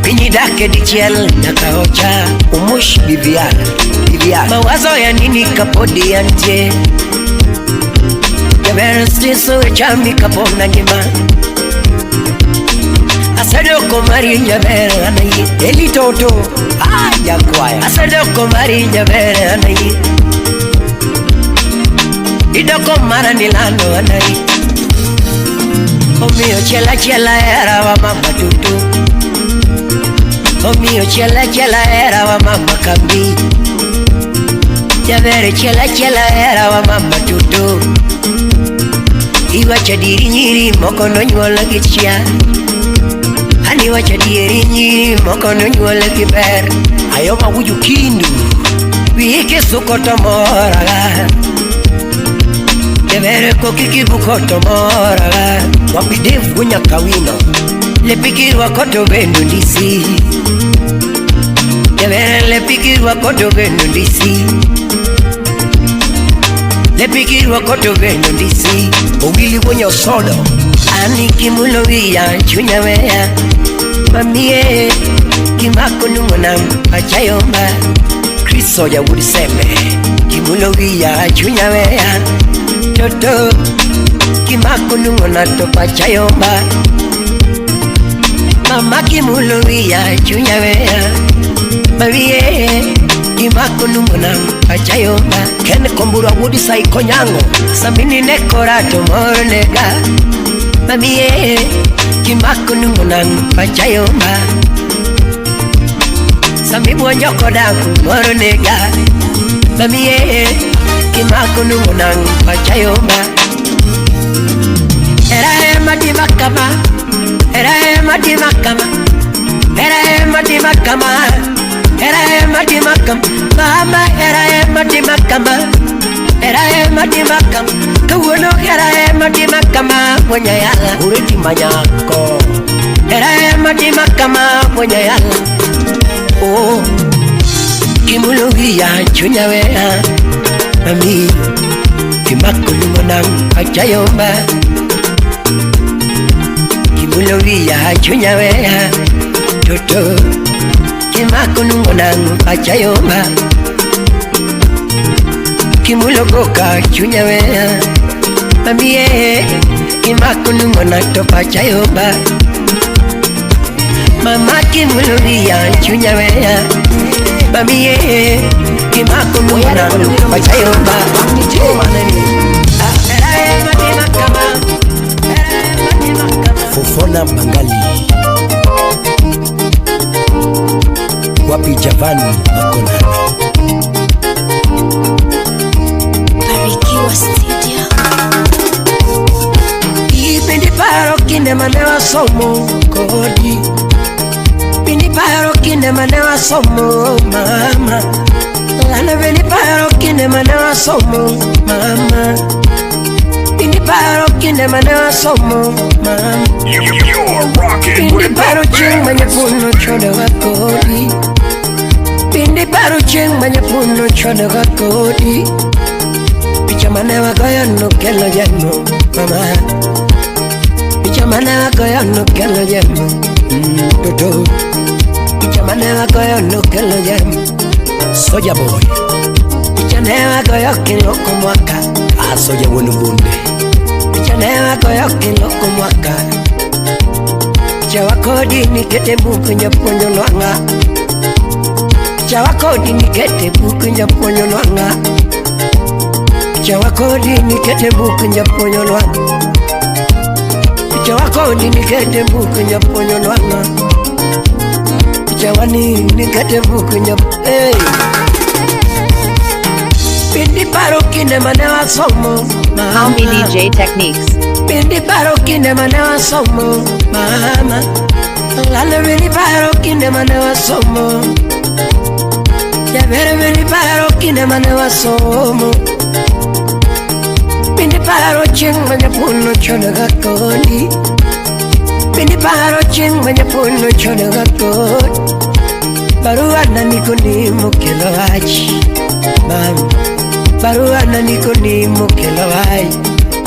C: Pinyi dake di chiel nakaocha. Umush Vivian Mawazo ya nini kapodi ante. Devere stiso echami kapona njima. Asadoko Marinja Vera anayi Eli Toto ya kwaya Asadoko Marinja Vera anayi Idoko Mara Nilano anayi Omio chela era wa mama tutu. Omio chela era wa mama Kambi. Javere chela era wa mama tutu. Iwa chadiri nyiri moko no nyuola gichia. Mami wacha dieri nyiri moko nonyuole kiber. Ayo mawuju kindu wike sukoto moraga. Kevere kokiki bukoto moraga. Wapidevu kunya kawino lepikirwa koto bendo ndisi. Kevere lepikirwa koto bendo ndisi. Lepikirwa koto bendo ndisi. Ogili kunya sodo ani kimulo wia chunya wea. Mamie kimako nungona pachayomba. Kristo ya wuriseme kimulo wia chunya wea. Toto kimako nungona to pachayomba. Mama kimulo wia chunya wea. Mamie kimako nungona pachayomba. Kene kombura wudi sai konyango samini nekora tomoro nega. Mamie kimako nungona pachayomba. Sami buonjoko daku moro nega. Mamie kimako nungona pachayomba. Era madima kama. Era madima kama. Era madima kama. Era madima kama. Mama era madima kama. Era madima kama. Kuwono era madima kama. Mwenye yala uriti manyako. Era madima kama. Mwenye yala. Oh kimulo wia chunya wea. Mami kimako nungona pachayomba. Kimulo wia chunya wea. Toto kimako nungona pachayomba. Kimulo goka chunya wea. Mamie kimako nungona to pachayomba. Mama kimulo wia chunya wea. Mamie kimako nungona pachayomba. Fofona Bangali wapi Javani Makonana.
A: Barikiwa Studio.
C: Pindi paro kine manewa somo kodi. Pindi paro kine manewa somo mama. Lana pindi paro kine manewa somo mama. Pindi paro kine manewa somo mama.
D: You're rocking
C: Pindi
D: with
C: paro
D: the
C: ching manya
D: best.
C: puno chodo wakodi. Pindi paro ching manya puno chodo wakodi. Picha manewa goyo no kelo jeno mama. Picha manewa goyo no kelo jeno. Toto picha manewa goyo no kelo jeno. Soja boy picha newa goyo kilo kumwaka. Soja wonu bunde picha newa goyo kilo kumwaka. Picha wakodi nikete buku nyaponyo nwanga. Picha wakodi nikete buku nyaponyo nwanga. Picha wakodi nikete buku nyaponyo nwanga. Picha wakodi nikete buku nyaponyo nwanga. Picha wani nikete buku nyaponyo. Hey. Pindi paro kine manewa somo mama.
B: Palmy DJ Techniques.
C: Pindi paro kine manewa somo mama. Lala vini paro kine manewa somo. Ya vere vini paro kine manewa somo. Pindi paro ching manya puno chono gakoni. Pindi paro ching manya puno chono gakoni. Baruana niko ni mukelo haji mama. Baruana niko ni mukelo haji.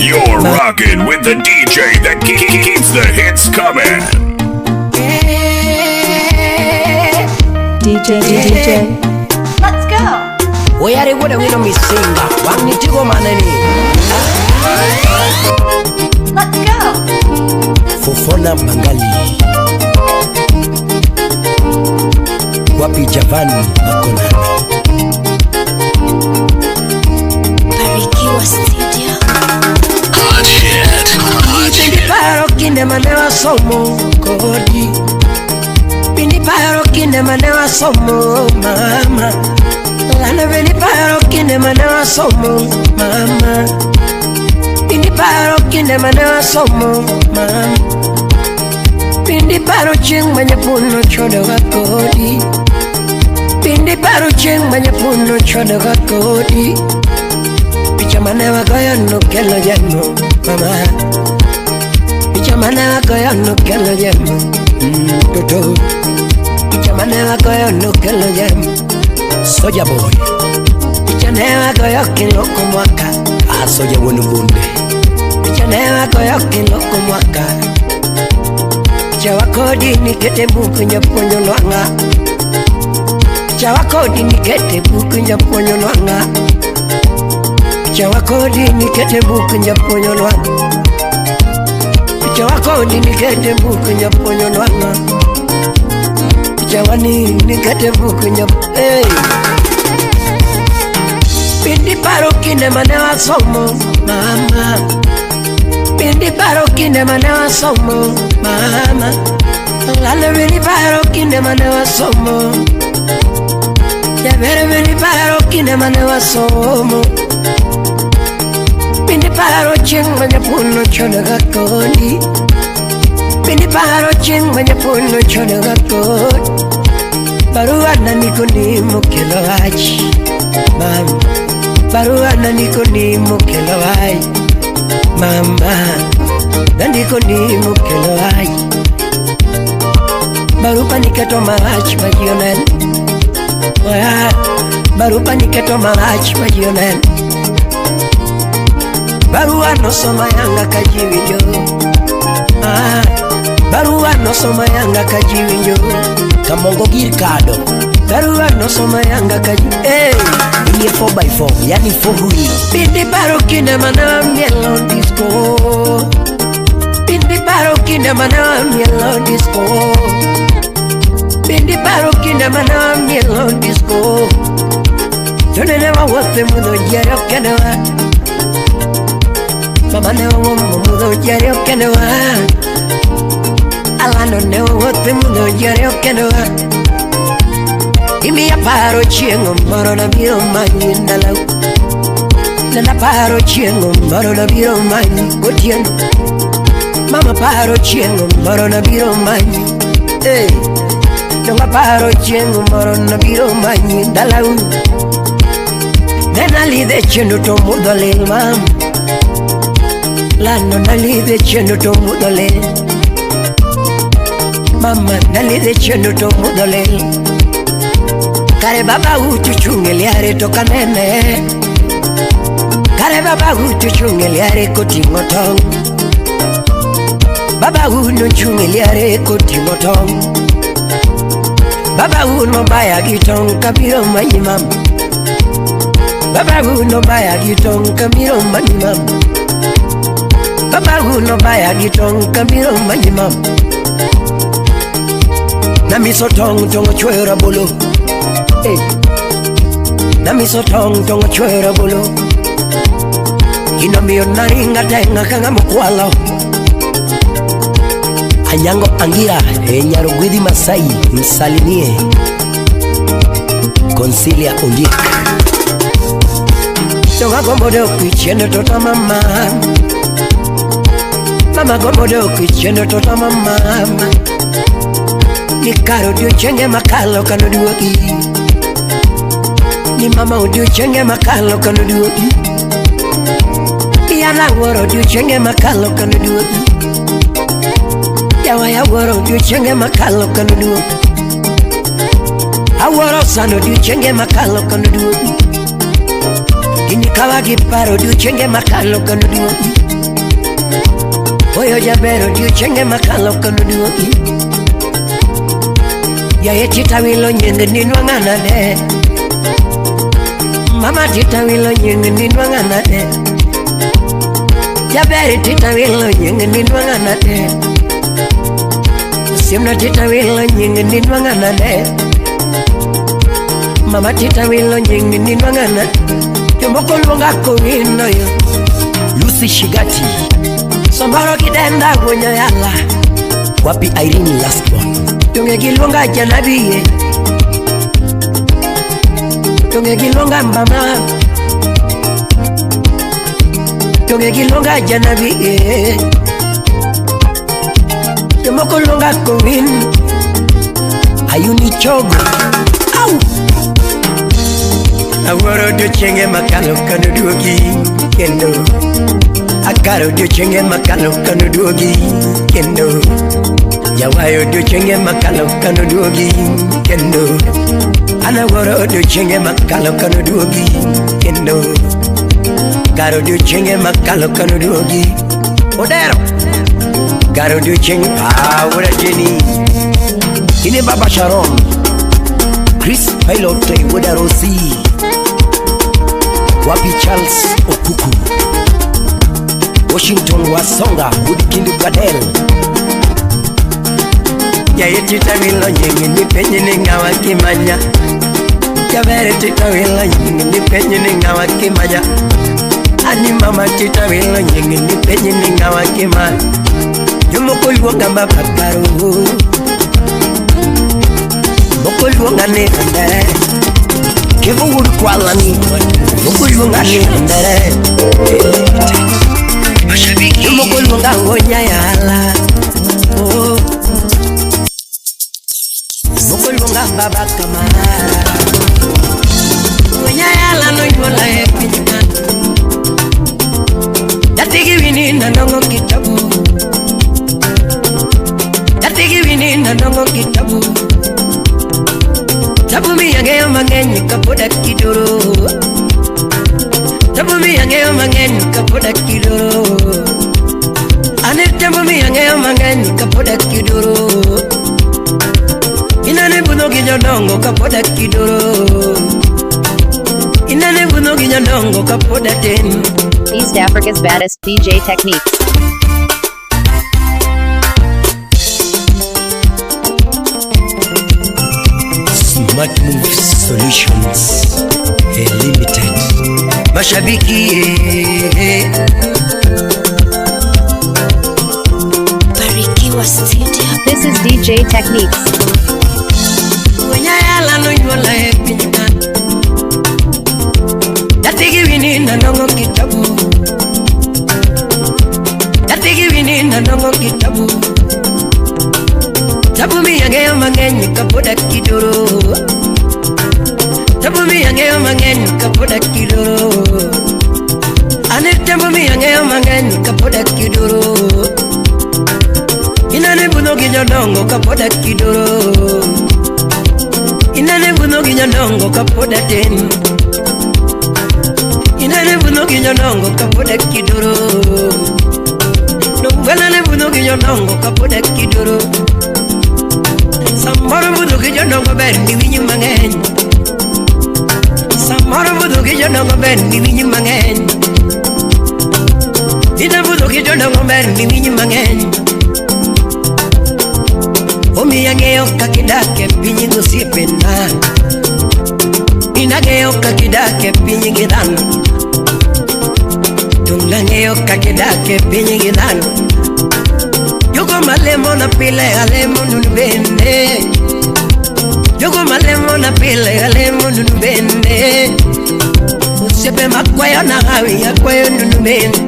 D: You're rocking with the DJ that keeps the hits coming.
A: DJ.
B: Let's go.
C: Oyare wode wino misinga wangi tigo maneni.
B: Let's go.
C: Fofona Bangali wapi Javani Makonana.
A: Barikiwa Studio.
C: Pindi paro kine manewa somo kodi. Pindi paro kine manewa somo mama. Lana vini paro kine manewa somo mama. Pindi paro kine manewa somo mama. Pindi Pindi paro chieng' manyapuno chodo kakodi. Pindi paro chieng' manyapuno chodo kakodi. Picha mane wagoyo no kelo jemo mama. Picha mane wagoyo no kelo jemo toto. Picha mane wagoyo no kelo jemo Soja boy. Picha ne wagoyo kiloko mwaka. Soja wonu bunde. Picha ne wagoyo kiloko mwaka. Picha wakodi nikete buku nyaponyo nwanga. Picha wakodi nikete buku nyaponyo nwanga. Picha wakodi nikete buku nyaponyo nwanga. Picha wakodi nikete buku nyaponyo nwanga. Picha wani nikete buku nyaponyo. Hey. Pindi paro kine mane wasomo mama. Pindi paro kine mane wasomo mama. Lale vini paro kine mane wasomo. Ya vere vini paro kine mane wasomo. Pindi paro chieng' manyapuno chodo kakodi. Pindi paro chieng' manyapuno chodo kakodi. Baruana niko ni mukelo haji mama. Baruana niko ni mukelo haji mama. Nandiko ni mukelo haji. Barupa niketo mahaji majionen. Barupa niketo mahaji majionen. Barua no soma yanga kajiwinjo. Barua no soma yanga kajiwinjo. Kamongo girkado. Barua no soma yanga kajiwinjo. Hey, ini 4x4, yani 4 wheel. Pindi paro kine mana mielo disco. Pindi paro kine mana mielo disco. Pindi paro kine mana mielo disco. Tone never wote mudo jero kenewa. Mama never mudo jero kenewa. Alano never wote mudo jero kenewa. Imi ya paro chiengo moro na biro manyi ndalau. Nana paro chiengo moro na biro manyi gotieno. Mama paro chiengo moro na biro manyi. Hey, nonga paro chiengo moro na biro manyi ndalau. Nena lide chendo to mudolel mam. Lano na lide chendo to mudolel. Mama na lide chendo to mudolel. Kare baba utu chungeliare toka nene. Kare baba utu chungeliare koti motong. Baba uno chungeliare koti motong. Baba uno baya gitong kabiro manyimam. Baba uno baya gitong kabiro manyimam. Baba uno baya gitong kabiro manyimam. Na miso tong tong chwera bolo. Hey. Na miso tong tong chwera bolo. Ino miyo naringa tenga kanga mkwalo. Anyango Angira Nyarugwidhi Masai msalimie Consilia Ondik. Tonga gombodo kuichendo tota mama. Mama gombodo kuichendo tota mama. Ni karo dio chenge makalo kano duogi. Ni mama udio chenge makalo kano duogi. Ni anaworo dio chenge makalo kano duogi. Yawa ya woro dio chenge makalo kano duogi. Aworo sano dio chenge makalo kano duogi. Ini kawa giparo dio chenge makalo kano duogi. Oyo jabero dio chenge makalo kano duogi. Ya tita wilo nyenge ninwangana de. Mama tita wilo nyenge ninwangana de. Jaberi tita wilo nyenge ninwangana de. Simna tita wilo nyenge ninwangana de. Mama tita wilo nyenge ninwangana. Yomoko luonga kowino yo. Lucy Shigati. Sombaro kidenda gunyo yala. Wapi Irene Lastborn. Tunge gilonga janabiye. Tunge gilonga mama. Tunge gilonga janabiye. Jomoko luonga kowin Ayuni chogo Au Awuoro odiochienge makalo kano duogi kendo Akaro odiochienge makalo kano duogi kendo Yawayo odiochienge makalo kano duogi kendo Anawuoro odiochienge makalo kano duogi kendo Garo odiochienge makalo kano duogi Odero Garo odiochienge Awuora Jenny Ine Baba Sharon Chris Pilot Woda Rosi Wapi Charles Okuku Washington Wasonga Udikindi Badel Yaye titawilo nyingi nipenye ningawa kimanya Yavere titawilo nyingi nipenye ningawa kimanya Ani mama titawilo nyingi nipenye ningawa kimanya Yomoko yuonga mabakaro Moko yuonga ni andere Kevo uru kwa lani Moko yuonga ni andere Yomoko yuonga ngonya yala Moko yuonga baba kamara Ngonya yala no yuola hepinyana Yatigi wini na nongo kitabu Yatigi wini na nongo kitabu Tabu mi yangeyo mangenyi kapoda kidoro Tabu mi yangeyo mangenyi kapoda kidoro Ane tabu mi yangeyo mangenyi kapoda kidoro Inane buno kinyodongo kapoda kidoro Inane buno kinyodongo kapoda ten
B: East Africa's baddest DJ techniques.
C: Smart Moves Solutions Limited Mashabiki
A: Barikiwa Studio.
B: This is DJ Techniques.
C: Ngonya yala no yuola hepinyana Yatigi wini na nongo kitabu Yatigi wini na nongo kitabu Tabu mi yangeyo mangenyi kapoda kidoro Tabu mi yangeyo mangenyi kapoda kidoro Ane tabu mi yangeyo mangenyi kapoda kidoro Inane buno kinyodongo kapoda kidoro Inane buno kinyodongo kapoda ten Inane buno kinyodongo kapoda kidoro Nungwelane buno kinyodongo kapoda kidoro Samoro budu kinyodongo ber ni winyi mangenyi Samoro budu kinyodongo ber ni winyi mangenyi Ina budu kinyodongo ber ni winyi mangenyi Omi yangeyo kakidake pinyi ngusipena Inageyo kakidake pinyi gidano Tungangeyo kakidake pinyi gidano Yogo malemo na pile alemo nunubende Yogo malemo na pile alemo nunubende Usepe makwayo na hawi akwayo nunubende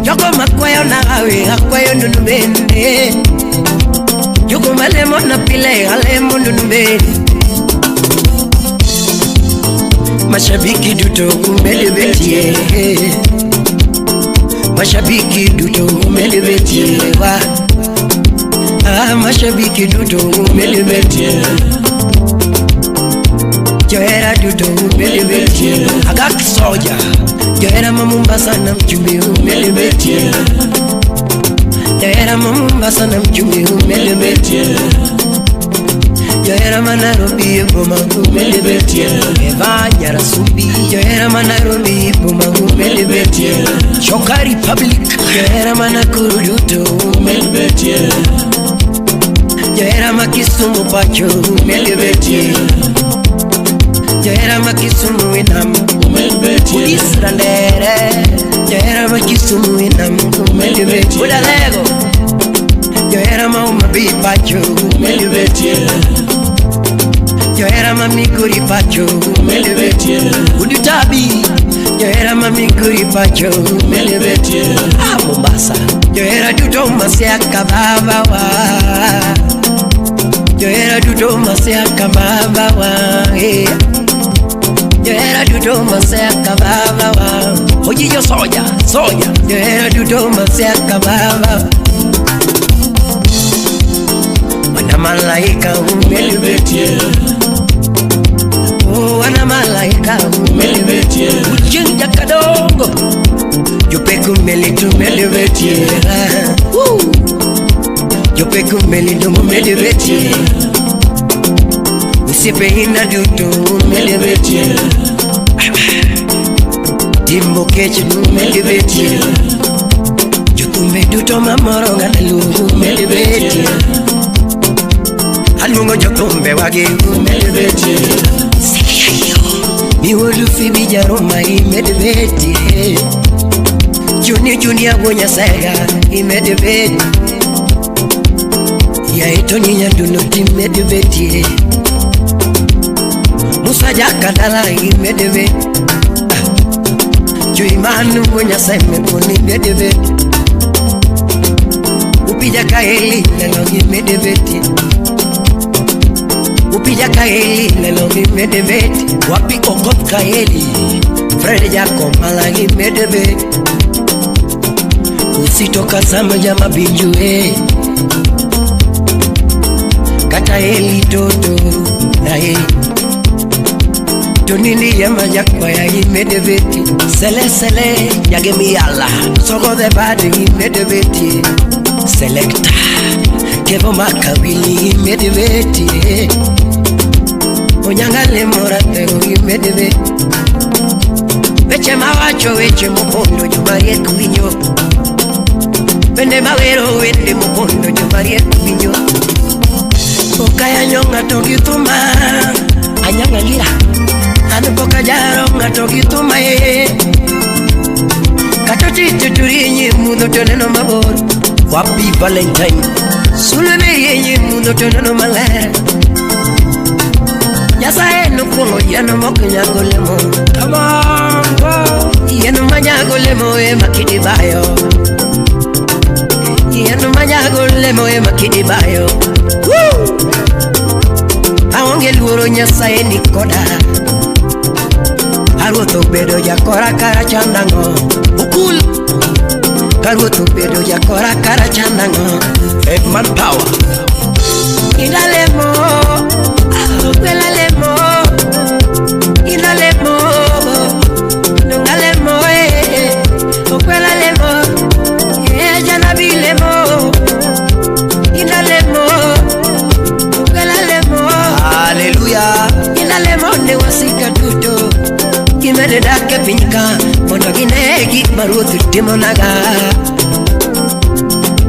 C: Yogo makwayo na hawi akwayo nunubende Yogo malemo na pile alemo nunubende Mashabiki duto kumelebetie Mashabiki duto umelebetie wa Mashabiki duto umelebetie Joera duto umelebetie Agak soja Joera mamumbasa na mchumbi umelebetie Joera mamumbasa na mchumbi umelebetie Joera manarobi boma umelebetie Eva nyara sumbi Joera manarobi boma umelebetie Shokari public Joera manakuruduto umelebetie Joera makisumu pacho umelebetie Joera makisumu inam umelebetie Udisrandere Joera makisumu inam umelebetie Udalego Joera maumabi pacho umelebetie Joera mamikuri pacho umelebetie Udutabi Yo era mami Curipacho, Melibeti, Mombasa. Yo era Dodoma se acababa. Yo era Dodoma se acababa. Yo era Dodoma se acababa. Oye yo soya. Yo era Dodoma se acababa. Wana malaika Melibeti. Oh, wana malaika Melibeti. Ujinja kadongo. Yo peku melitu Melibeti. Yo peku melitu Melibeti. Usipe ina duto Melibeti. Timbo kechi Melibeti. Yo kumbe duto mamoro nganalu Melibeti. Alungo yo kumbe wage Melibeti. Mi wolu fibi jaroma Melibeti. Junior wonya saga Melibeti. Ya etoni nyanduno Melibeti. Musa jakadala Melibeti. Juimanu wonya seme kuni Melibeti. Upija kaeli lelo Melibeti. Upija kaeli lelo Melibeti. Wapi kokop kaeli Fred Jacob malagi Melibeti. Usitoka sama jama binjue. Kata eli toto na Tonini yama yakwa ya Melibeti. Sele yagemi ala Soko the body Melibeti. Selecta Kevo makawili Melibeti. Onyangale morate Melibeti. Veche mawacho veche mupondo Jumarie kuinyo. Vende mawero wende mupondo Jumarie kuinyo. Okaya nyonga tokituma Anyanga ngira Anupoka jaro nga tokituma Katoti tuturinyi mudo toneno mabor. Wapi Valentine Suleme yenye mudo toneno malera. Nyasa eno kungo yano moku nyagolemo. Come on go. Yano manyagolemo makidi bayo. Yano manyagolemo makidi bayo. Woo! Aonge luoro nyasa eni koda. Karuto bedo ya kora kara chandango. Ukul Karuto bedo ya kora kara chandango. Edman Power Inalemo Okwelemo Inalemo Nungalemo Okwelemo Janabilemo Inalemo Okwelemo Hallelujah Inalemo ne wasika tuto. Kimede dake pinyka Mondo ginegi marutu timonaga.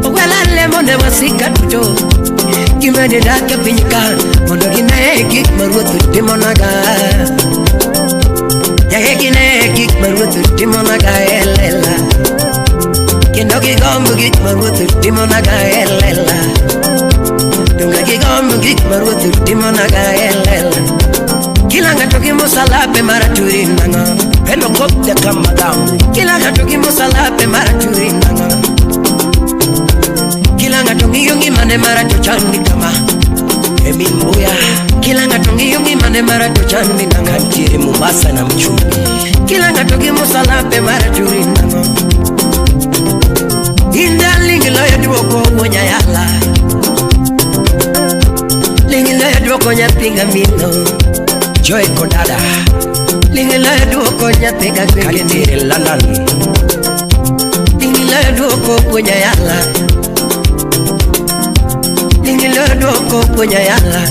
C: Ogwelale monde wasika tuto. Kimede dake pinyka Mondo ginegi marutu timonaga. Yage ginegi marutu timonaga elela. Kendo gigombu gik marutu timonaga elela. Dunga gigombu gik marutu timonaga elela. Kilanga toki musalape maraturi nanga. Pendo kopte kama damu. Kilanga toki musalape maraturi nanga. Kilanga toki yungi mane maratu chandi kama Emimbuya. Kilanga toki yungi mane maratu chandi nanga. Kantiri Mombasa na mchumbi. Kilanga toki musalape maraturi nanga. Inda lingi loya duoko mwenye yala. Lingi loya duoko nyapinga mino. Joy Kodada Lingila duoko nyapega Kalitiri London Lingila duoko kwenye yala. Lingila duoko kwenye yala.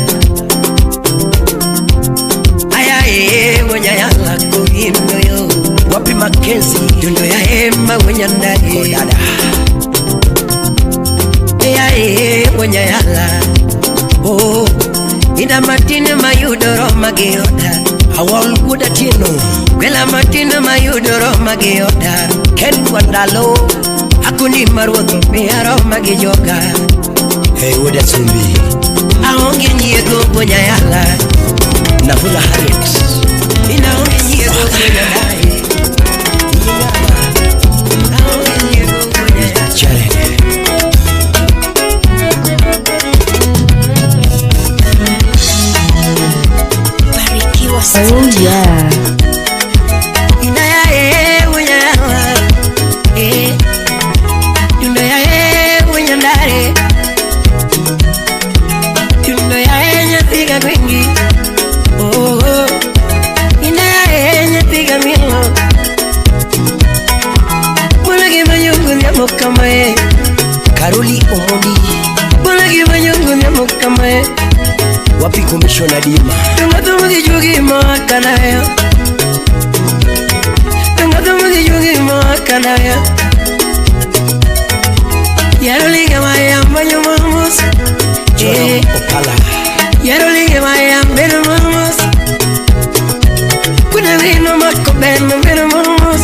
C: Ayaye kwenye yala kuhimno yo. Wapi Mackenzie Dundo ya hema kwenye ndani Kodada Ayaye kwenye yala. Oh Ina matine mayudoro magioda. Awol kuda tino Kwela matine mayudoro magioda. Ken kwandalo Hakuni maruoto Miaro magijoga. Hey Uda Sumbi Aonge nyego kwenye yala. Nafula Harriet Inaonge nyego kwenye dai. nyamo kamae Karoli Omondi Bona gibanyongo nyamo kamae Wapi Commissioner Dima Tungatuma kijugi makanaya Tungatuma kijugi makanaya Yarolinga maya mbanyo mamos Joram Opala Yarolinga maya mbeno mamos Kuna vino mako beno mbeno mamos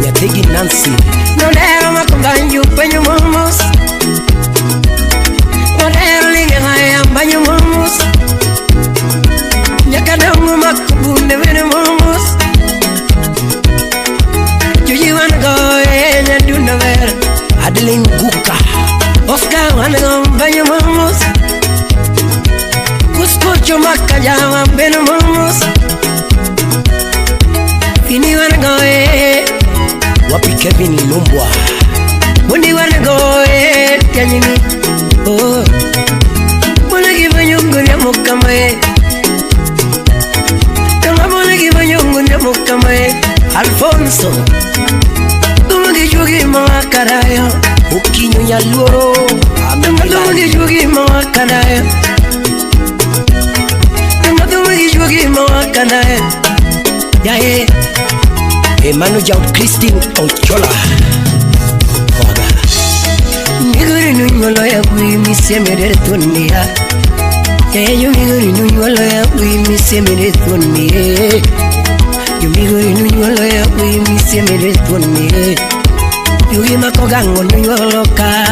C: Nyategi Nancy Nodero mako banyu penyo mamos Nodero linga maya mbanyo mamos Nyakadongo mako bunde mbeno mamos Juji wanna go and do no better Adeline Guka Oscar wanna go banyo mamos Kuskocho makajama mbeno mamos Fini wanna go Wapi Kevin Lumbwa Mundi wanna go Kanyini Oh Mwana kibanyongo nyamo kamae Kama mwana kibanyongo nyamo kamae Alfonso Tuma kijugi mawakaraya Ukinyo ya luoro Tuma kijugi mawakaraya Tuma kijugi mawakaraya Yae Emmanuel Jau Christine Ochola Koga Miguri nunyolo ya kui misemere tunia Yu miguri nunyolo ya kui misemere tunia Yu miguri nunyolo ya kui misemere tunia Yugi makogango nunyolo ka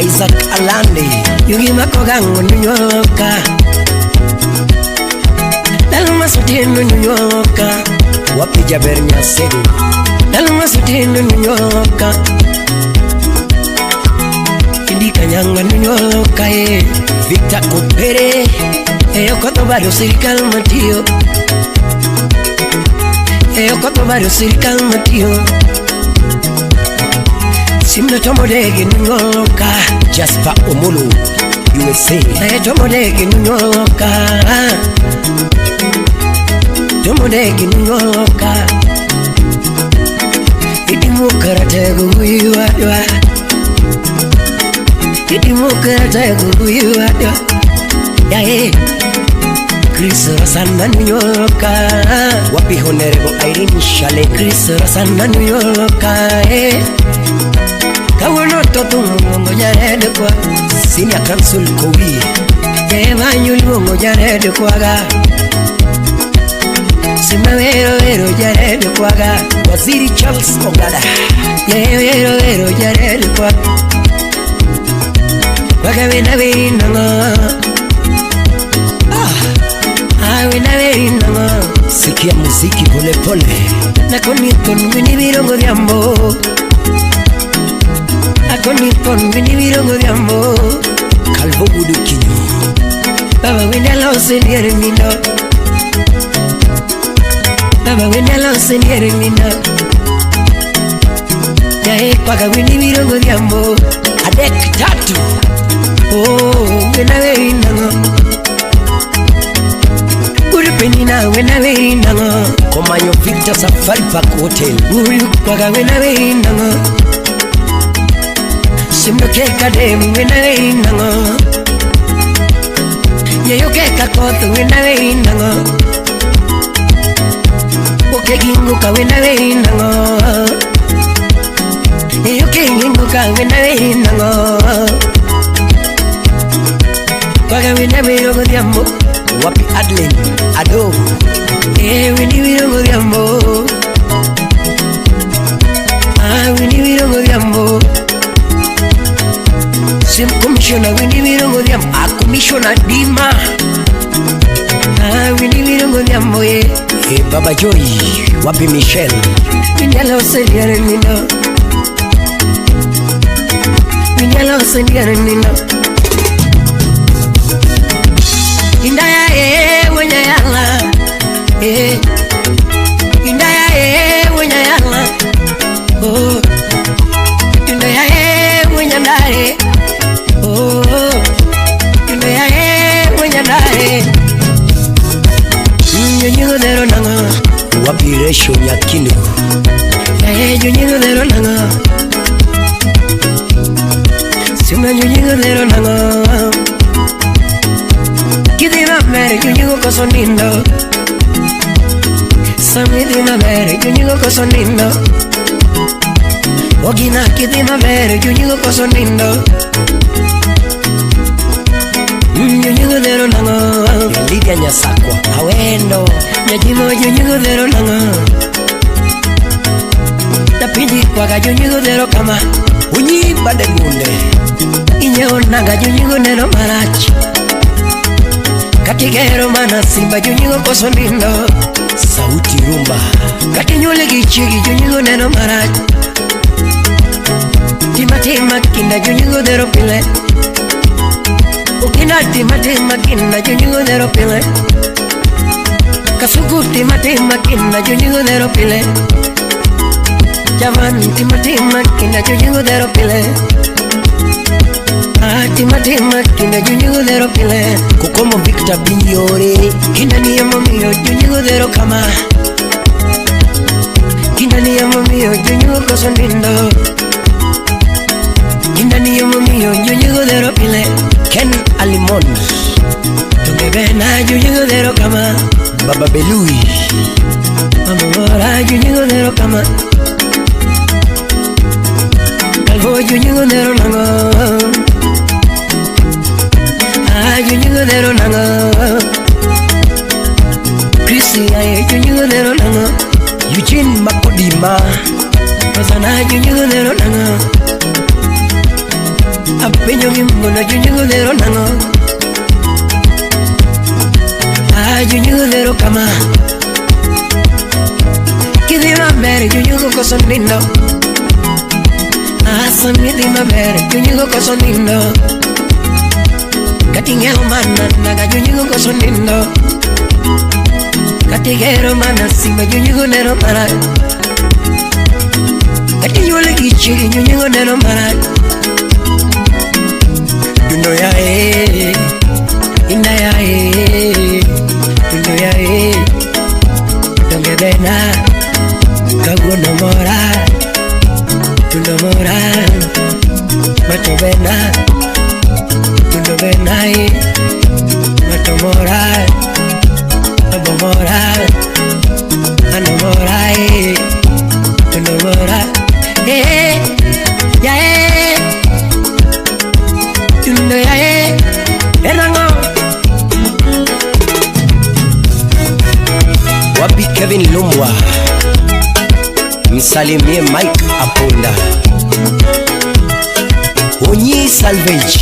C: Isaac Alande Yugi makogango nunyolo ka Dalma sutinu nunyolo ka Wapi Jabernya Sedu Dalma sutinu nunyoloka Indi kanyanga nunyoloka Victor Kopere Eyo koto barrio sirikal matio Eyo koto barrio sirikal matio Simno tomodegi nunyoloka Jasper Omolo USA Eyo tomodegi nunyoloka Tomodegi nunyoloka Idimu karategu wiwadwa Idimu karategu wiwadwa Yae Chris Rosana nunyoloka Wapi Honorable Irene Shale Chris Rosana nunyoloka Kawono totu mungo jarede kwa Senior Council Kowi Eva nyuli mungo jarede kwa Sima vero jarede kwaga Waziri Charles Ogada Vero jarede kwaga Waga wina veri nanga Wina veri nanga Sikia muziki pole pole Nakonipon wini virongo diambo Nakonipon wini virongo diambo Calvo Budukinyo Baba wina lao senior mindo Baba wina lao senior mindo Yae kwaga wini virongo diambo Adek tatu Oh wina veri nanga Penina wena veri nanga Komanyo Victor Safari Park Hotel Ulu kwaga wena veri nanga Simno keka dem wena veri nanga Yeyo keka koto wena veri nanga Oke ginguka wena veri nanga Yeyo ke ginguka wena veri nanga Kwaga wena veri ogo diambo Wapi Adlin, Ado wini virongo diambo Wini virongo diambo Sim Commissioner wini virongo diambo Commissioner Dima wini virongo diambo Baba Joy, wapi Michelle Vinyala oseliane nino Vinyala oseliane nino Indaya wanya yala Indaya wanya yala Oh Indaya wanya dare Oh Indaya wanya dare Nyonyo dero nanga Wapi Resho Nyakindu Nyonyo dero nanga Una yuñigo dero nango Kidima mere yuñigo koso nindo Samidima mere yuñigo koso nindo Ogina kidima mere yuñigo koso nindo Yuñigo dero nango Lidia Nyasakwa Awendo Nyajimo yuñigo dero nango Tapindi kwa ga yuñigo dero kama Unyi bade gunde Inyo naga yuñigo dero marachi Katigero mana simba yuñigo koso nindo Sauti rumba Katinyole gichigi yuñigo dero marachi Tima kinda yuñigo dero pile Ukina tima kinda yuñigo dero pile Kasuku tima kinda yuñigo dero pile Jaman tima kinda yuñigo dero pile Tima kinda yuñigo dero pile Kukomo Victor Binyore Kinda niya mamiyo yuñigo dero kama Kinda niya mamiyo yuñigo koso nindo Kinda niya mamiyo yuñigo dero pile Ken Alimon Tunge bena yuñigo dero kama Baba Belui Mamora yuñigo dero kama Calvo yuñigo dero nango Yuñigo dero nango Chrissy ay yuñigo dero nango Eugene Makodima Masana yuñigo dero nango Apeño gimbono yuñigo dero nango Yuñigo dero kama Kidima mere yuñigo koso nindo Samidima mere yuñigo koso nindo Katingero mana naga yuñigo koso nindo Katigero mana simba yuñigo dero mara Katinyole gichiri yuñigo dero mara Dundo ya inda ya Dundo ya Donge bena Kagono mora Dundo mora Mato bena Dundo bena Mato mora Abo mora Ano mora Dundo mora Ya Dundo ya Erango Wapi Kevin Lumbwa Msalimie Mike Aponda Onyi Salvage